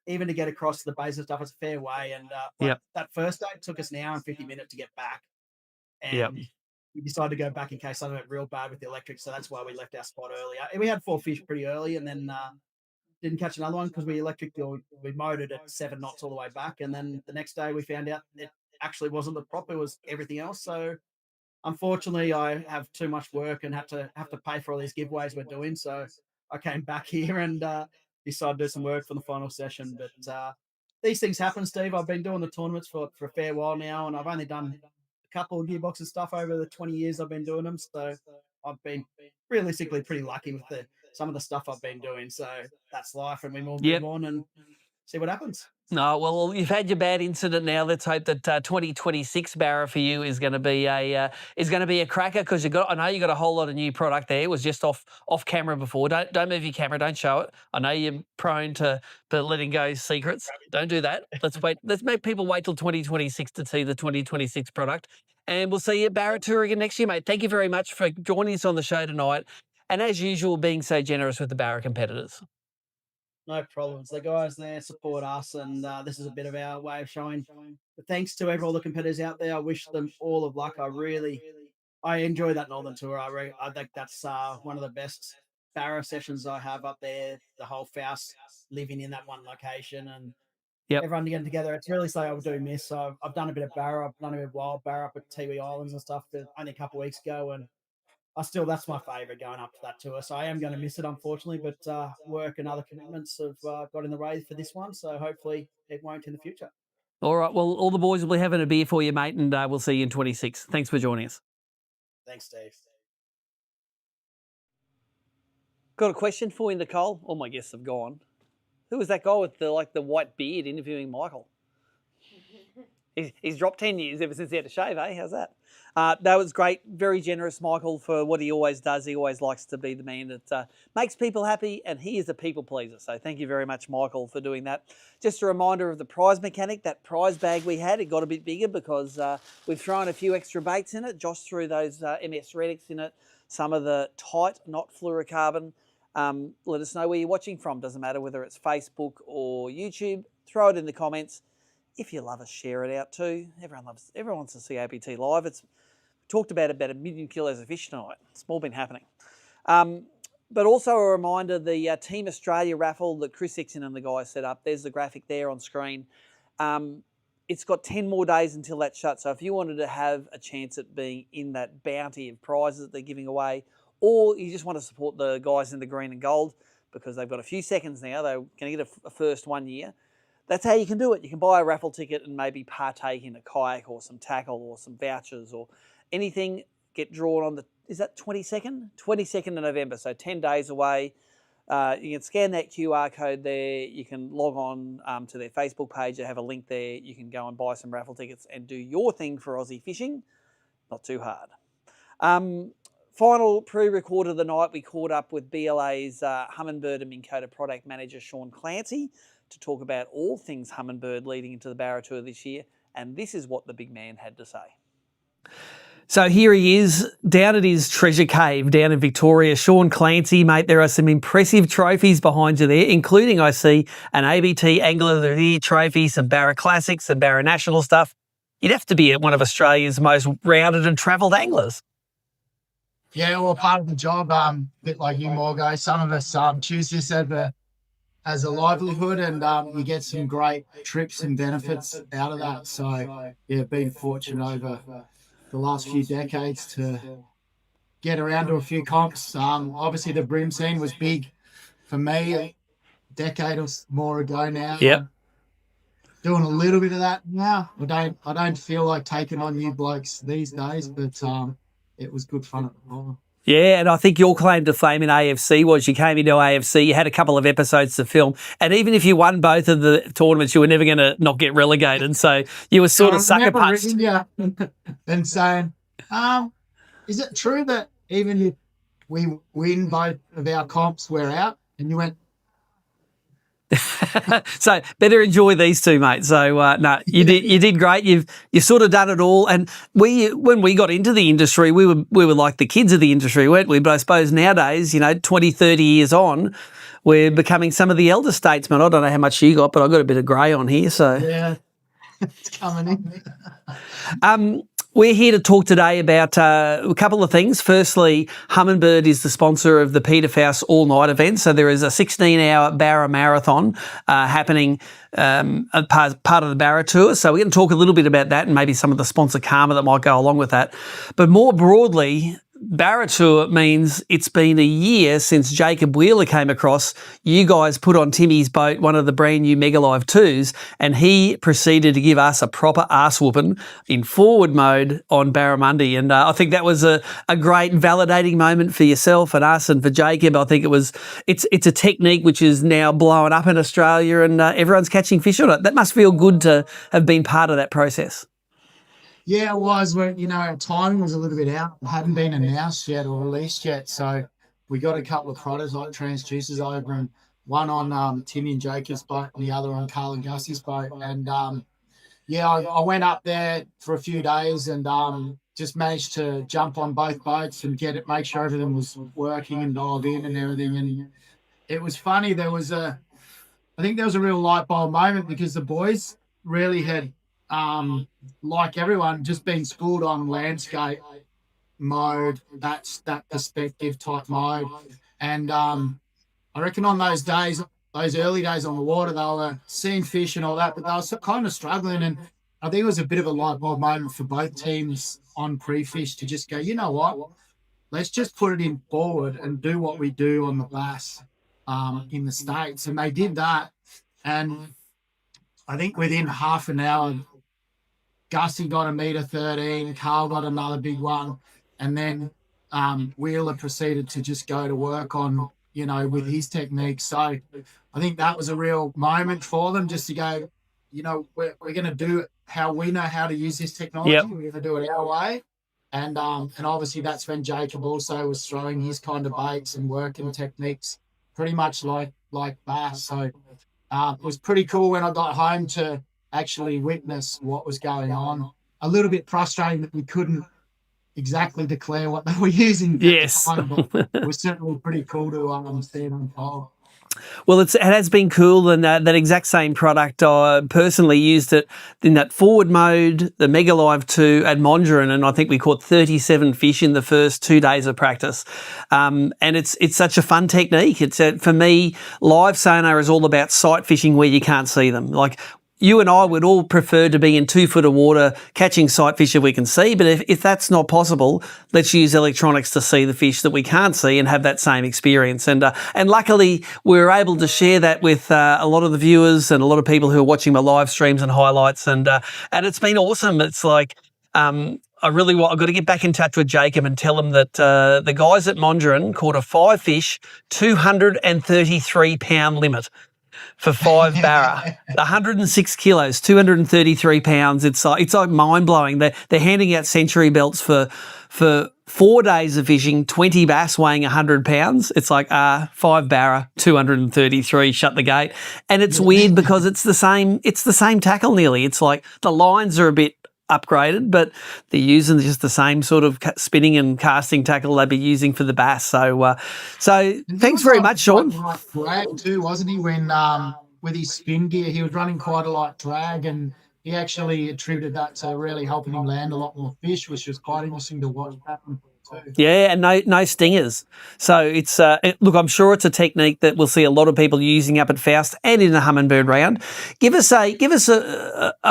Even to get across to the base and stuff, it's a fair way. And that first day, it took us an hour and 50 minutes to get back. And we decided to go back in case something went real bad with the electric. So that's why we left our spot earlier. And we had 4 fish pretty early and then didn't catch another one because we motored at 7 knots all the way back. And then the next day we found out it actually wasn't the prop, it was everything else. So unfortunately I have too much work and have to pay for all these giveaways we're doing. So I came back here and decided to do some work for the final session. But these things happen, Steve. I've been doing the tournaments for a fair while now, and I've only done a couple of gearboxes stuff over the 20 years I've been doing them. So I've been realistically pretty lucky with some of the stuff I've been doing. So that's life, and we will move on and see what happens. No, well, you've had your bad incident now. Let's hope that 2026 Barra for you is going to be a cracker, because I know you got a whole lot of new product there. It was just off camera before. Don't move your camera. Don't show it. I know you're prone to letting go secrets. Don't do that. Let's wait. Let's make people wait till 2026 to see the 2026 product, and we'll see you at Barra Tour again next year, mate. Thank you very much for joining us on the show tonight, and as usual, being so generous with the Barra competitors. No problems. The guys there support us, and this is a bit of our way of showing. But thanks to all the competitors out there. I wish them all of luck. I enjoy that Northern Tour. I think that's one of the best Barra sessions I have up there. The whole Faust living in that one location, and everyone getting together. It's really something I do miss. So I've done a bit of Barra. I've done a bit of wild Barra up at Tiwi Islands and stuff, but only a couple of weeks ago, and that's my favourite going up to that tour. So I am going to miss it, unfortunately, but work and other commitments have got in the way for this one. So hopefully it won't in the future. All right. Well, all the boys will be having a beer for you, mate, and we'll see you in 26. Thanks for joining us. Thanks, Steve. Got a question for you, Nicole. All my guests have gone. Who was that guy with the white beard interviewing Michael? He's dropped 10 years ever since he had to shave, eh? How's that? That was great. Very generous, Michael, for what he always does. He always likes to be the man that makes people happy, and he is a people pleaser. So thank you very much, Michael, for doing that. Just a reminder of the prize mechanic, that prize bag we had. It got a bit bigger because we've thrown a few extra baits in it. Josh threw those MS Redix in it, some of the tight, not fluorocarbon. Let us know where you're watching from. Doesn't matter whether it's Facebook or YouTube. Throw it in the comments. If you love us, share it out too. Everyone wants to see ABT live. It's talked about 1 million kilos of fish tonight. It's all been happening. But also a reminder, the Team Australia raffle that Chris Hickson and the guys set up, there's the graphic there on screen. It's got 10 more days until that shuts. So if you wanted to have a chance at being in that bounty of prizes that they're giving away, or you just want to support the guys in the green and gold because they've got a few seconds now, they're going to get a first 1 year. That's how you can do it. You can buy a raffle ticket and maybe partake in a kayak or some tackle or some vouchers or anything. Get drawn on is that 22nd? 22nd of November, so 10 days away. You can scan that QR code there. You can log on to their Facebook page. They have a link there. You can go and buy some raffle tickets and do your thing for Aussie fishing. Not too hard. Final pre-record of the night, we caught up with BLA's Humminbird and Minn Kota product manager, Sean Clancy, to talk about all things Humminbird leading into the Barra Tour this year, and this is what the big man had to say. So here he is, down at his treasure cave down in Victoria. Sean Clancy, mate, there are some impressive trophies behind you there, including, I see, an ABT Angler of the Year trophy, some Barra Classics, some Barra National stuff. You'd have to be one of Australia's most rounded and travelled anglers. Yeah, well, part of the job, a bit like you, Morgo. Some of us choose this as a livelihood, and you get some great trips and benefits out of that. So, yeah, been fortunate over the last few decades to get around to a few comps. Obviously, the brim scene was big for me a decade or more ago now. Yep. Doing a little bit of that now. I don't feel like taking on new blokes these days, but it was good fun at the moment. Yeah, and I think your claim to fame in AFC was you came into AFC, you had a couple of episodes to film, and even if you won both of the tournaments, you were never going to not get relegated. So you were sort of sucker punched. Yeah, and saying, is it true that even if we win both of our comps, we're out? And you went, so better enjoy these two, mate. So no, you did great. You've sort of done it all. And when we got into the industry, we were like the kids of the industry, weren't we? But I suppose nowadays, 20, 30 years on, we're becoming some of the elder statesmen. I don't know how much you got, but I got a bit of grey on here. So yeah, it's coming in. We're here to talk today about a couple of things. Firstly, Humminbird is the sponsor of the Peter Faust all-night event. So there is a 16-hour Barra marathon happening as part of the Barra Tour. So we're going to talk a little bit about that and maybe some of the sponsor karma that might go along with that. But more broadly, Barra Tour means it's been a year since Jacob Wheeler came across. You guys put on Timmy's boat one of the brand new Mega Live 2s, and he proceeded to give us a proper arse whooping in forward mode on Barramundi. And I think that was a great validating moment for yourself and us and for Jacob. I think it's a technique which is now blowing up in Australia, and everyone's catching fish on it. That must feel good to have been part of that process. Yeah, it was. Our timing was a little bit out. It hadn't been announced yet or released yet. So we got a couple of prototype transducers over, and one on Timmy and Jacob's boat and the other on Carl and Gussie's boat. And I went up there for a few days and just managed to jump on both boats and make sure everything was working and dialed in and everything. And it was funny. I think there was a real light bulb moment because the boys really had, like everyone, just been schooled on landscape mode, that perspective type mode. And I reckon on those early days on the water, they were seeing fish and all that, but they were kind of struggling. And I think it was a bit of a light bulb moment for both teams on pre-fish to just go, you know what, let's just put it in forward and do what we do on the bass in the States. And they did that. And I think within half an hour, Gussie got a metre 13, Carl got another big one, and then Wheeler proceeded to just go to work on, with his technique. So I think that was a real moment for them, just to go, we're going to do it how we know how to use this technology. Yep. We're going to do it our way. And obviously that's when Jacob also was throwing his kind of baits and working techniques pretty much like bass. So it was pretty cool when I got home to actually witness what was going on. A little bit frustrating that we couldn't exactly declare what they were using at the time, but it was certainly pretty cool to see it unfold. Well, it has been cool, and that exact same product, I personally used it in that forward mode, the Mega Live 2 at Mondrian, and I think we caught 37 fish in the first 2 days of practice. And it's such a fun technique. For me, live sonar is all about sight fishing where you can't see them. Like, you and I would all prefer to be in 2 foot of water catching sight fish that we can see, but if that's not possible, let's use electronics to see the fish that we can't see and have that same experience. And luckily, we were able to share that with a lot of the viewers and a lot of people who are watching my live streams and highlights, and it's been awesome. It's like I've got to get back in touch with Jacob and tell him that the guys at Mondrian caught a 5 fish, 233 pound limit for 5 barra, 106 kilos, 233 pounds. It's like mind blowing. They're handing out century belts for 4 days of fishing, 20 bass weighing 100 pounds. It's like 5 barra, 233, shut the gate. And it's weird because it's the same tackle nearly. It's like the lines are a bit upgraded, but they're using just the same sort of spinning and casting tackle they'd be using for the bass. So thanks very much, Sean. Drag too, wasn't he? When with his spin gear, he was running quite a light drag, and he actually attributed that to really helping him land a lot more fish, which was quite interesting to watch happen. Yeah, and no stingers. So it's look, I'm sure it's a technique that we'll see a lot of people using up at Faust and in the Humminbird round. Give us a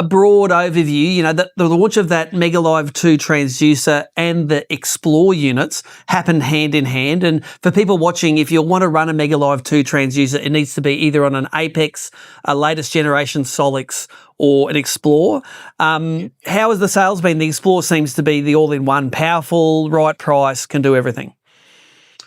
broad overview. The launch of that Mega Live 2 transducer and the Explore units happen hand in hand. And for people watching, if you want to run a Mega Live 2 transducer, it needs to be either on an Apex, a latest generation Solix, or an Explore. How has the sales been? The Explore seems to be the all-in-one, powerful, right price, can do everything.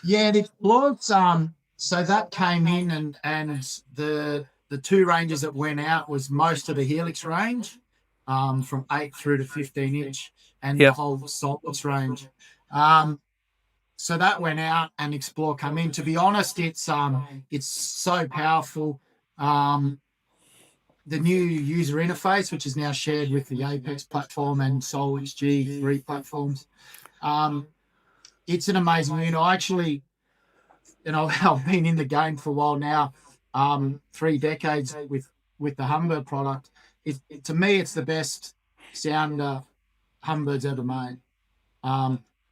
Yeah, the Explore, so that came in, and the 2 ranges that went out was most of the Helix range, from 8 through to 15 inch, and the whole Solix range. So that went out and Explore come in. To be honest, it's so powerful. The new user interface, which is now shared with the Apex platform and Solix G3 platforms, it's an amazing unit. I've been in the game for a while now, 3 decades with the Humminbird product. To me, it's the best sounder Humminbird's ever made.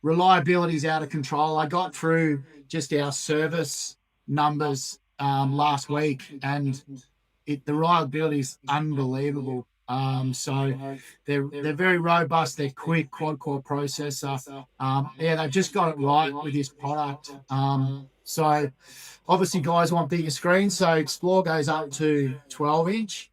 Reliability is out of control. I got through just our service numbers last week, and the reliability is unbelievable. So they're very robust. They're quick, quad core processor. Yeah, they've just got it right with this product. So obviously guys want bigger screens. So Explore goes up to 12-inch.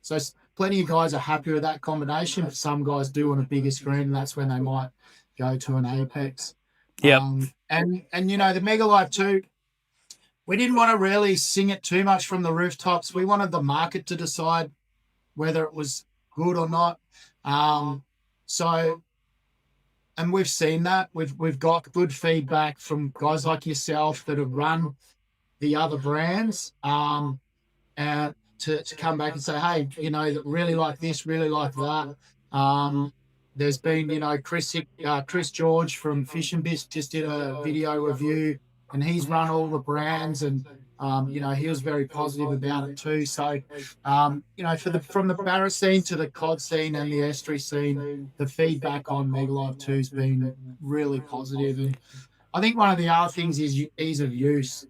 So plenty of guys are happy with that combination, but some guys do want a bigger screen, and that's when they might go to an Apex. Yep. And you know, the Mega Live 2, we didn't want to really sing it too much from the rooftops. We wanted the market to decide whether it was good or not. And we've seen that. We've got good feedback from guys like yourself that have run the other brands, and to come back and say, hey, you know, really like this, really like that. There's been, you know, Chris George from Fish and Bisc just did a video review, and he's run all the brands, and you know, he was very positive about it too. So, you know, from the Barra scene to the cod scene and the estuary scene, the feedback on Mega Live 2 has been really positive. And I think one of the other things is ease of use,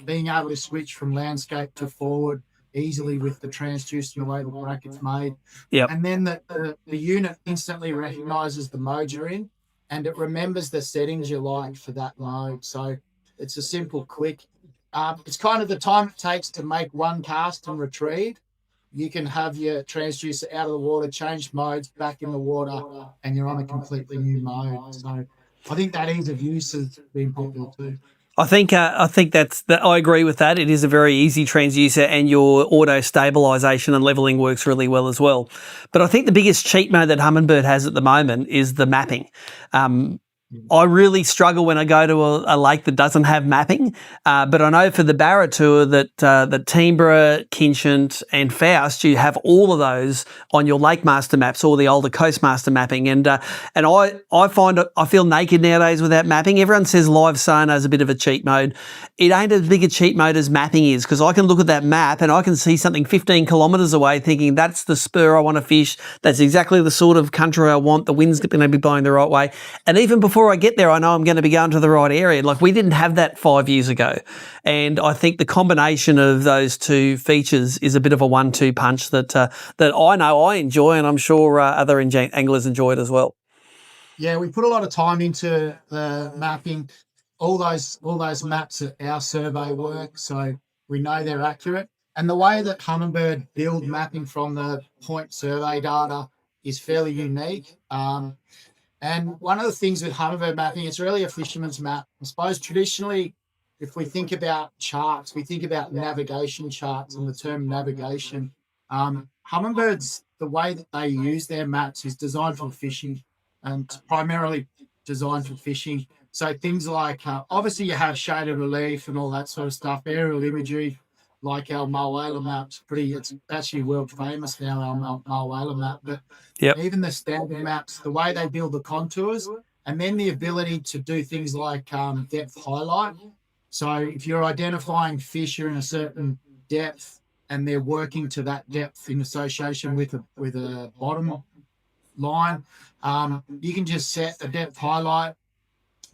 being able to switch from landscape to forward easily with the transducer and the way the bracket's made. Yep. And then the unit instantly recognizes the mode you're in, and it remembers the settings you like for that mode. So it's a simple click. It's kind of the time it takes to make one cast and retrieve. You can have your transducer out of the water, change modes, back in the water, and you're on a completely new mode. So I think that ease of use has been popular too. I think I agree with that. It is a very easy transducer, and your auto stabilization and leveling works really well as well. But I think the biggest cheat mode that Humminbird has at the moment is the mapping. I really struggle when I go to a lake that doesn't have mapping, but I know for the Barra Tour that Teamborough, Kinchant and Faust, you have all of those on your Lake Master maps or the older Coast Master mapping. And I find I feel naked nowadays without mapping. Everyone says live sonar is a bit of a cheat mode. It ain't as big a cheat mode as mapping is, because I can look at that map and I can see something 15 kilometres away thinking that's the spur I want to fish. That's exactly the sort of country I want. The wind's going to be blowing the right way. And even before I get there, I know I'm going to be going to the right area. Like, we didn't have that 5 years ago. And I think the combination of those two features is a bit of a 1-2 punch that I know I enjoy, and I'm sure other anglers enjoy it as well. Yeah, we put a lot of time into the mapping. All those maps at our survey work, so we know they're accurate. And the way that Humminbird build mapping from the point survey data is fairly unique. And one of the things with Humminbird mapping, it's really a fisherman's map. I suppose traditionally, if we think about charts, we think about navigation charts and the term navigation. Humminbirds, the way that they use their maps is designed for fishing, and primarily designed for fishing. So things like, obviously you have shaded relief and all that sort of stuff, aerial imagery, like our Mulwala map's it's actually world famous now, our Mulwala map. But even the standard maps, the way they build the contours, and then the ability to do things like depth highlight. So if you're identifying fish are in a certain depth and they're working to that depth in association with a bottom line, you can just set a depth highlight.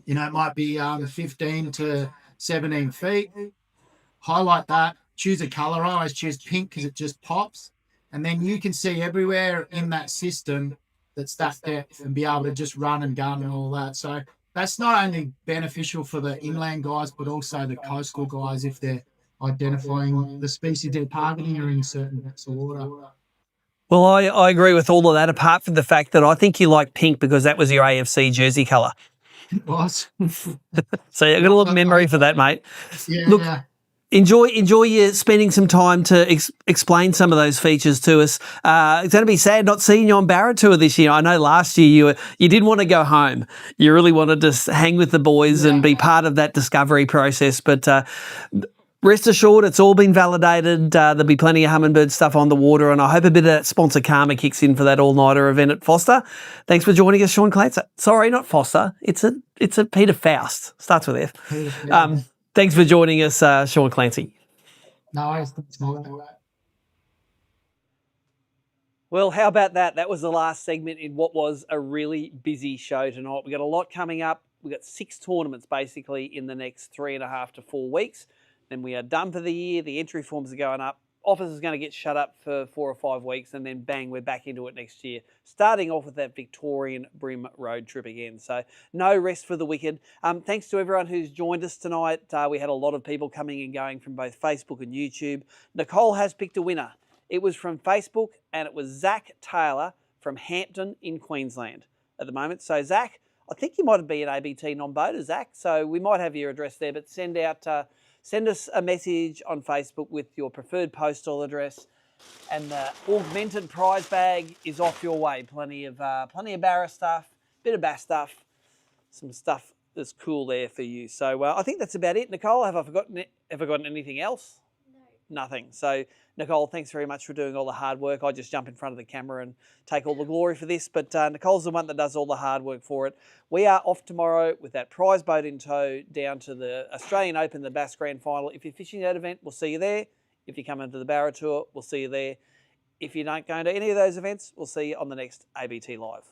You know, it might be 15 to 17 feet. Highlight that. Choose a color. I always choose pink because it just pops. And then you can see everywhere in that system that's that depth and be able to just run and gun and all that. So that's not only beneficial for the inland guys, but also the coastal guys if they're identifying the species they're targeting are in certain depths of water. Well, I agree with all of that, apart from the fact that I think you like pink because that was your AFC jersey colour. It was. So I've got a little memory for that, mate. Yeah. Look, enjoy you spending some time to explain some of those features to us. It's going to be sad not seeing you on Barra Tour this year. I know last year you did want to go home. You really wanted to hang with the boys and be part of that discovery process. But rest assured, it's all been validated. There'll be plenty of Humminbird stuff on the water, and I hope a bit of that sponsor karma kicks in for that all-nighter event at Foster. Thanks for joining us, Sean Clancy. Sorry, not Foster. It's a Peter Faust. Starts with F. Thanks for joining us, Sean Clancy. No, it's not. Well, how about that? That was the last segment in what was a really busy show tonight. We've got a lot coming up. We've got 6 tournaments basically in the next 3.5 to 4 weeks. Then we are done for the year. The entry forms are going up office is going to get shut up for 4 or 5 weeks, and then bang, we're back into it next year, starting off with that Victorian Brim road trip again. So no rest for the wicked. Thanks to everyone who's joined us tonight. We had a lot of people coming and going from both Facebook and YouTube. Nicole has picked a winner. It was from Facebook, and it was Zach Taylor from Hampton in Queensland at the moment. So Zach, I think you might be an ABT non-boater, Zach. So we might have your address there, but send us a message on Facebook with your preferred postal address, and the augmented prize bag is off your way. Plenty of Barra stuff, bit of bass stuff, some stuff that's cool there for you. So I think that's about it. Nicole, have I forgotten anything else? No. Nothing. So Nicole, thanks very much for doing all the hard work. I just jump in front of the camera and take all the glory for this, but Nicole's the one that does all the hard work for it. We are off tomorrow with that prize boat in tow down to the Australian Open, the Bass Grand Final. If you're fishing that event, we'll see you there. If you come into the Barra Tour, we'll see you there. If you don't go into any of those events, we'll see you on the next ABT Live.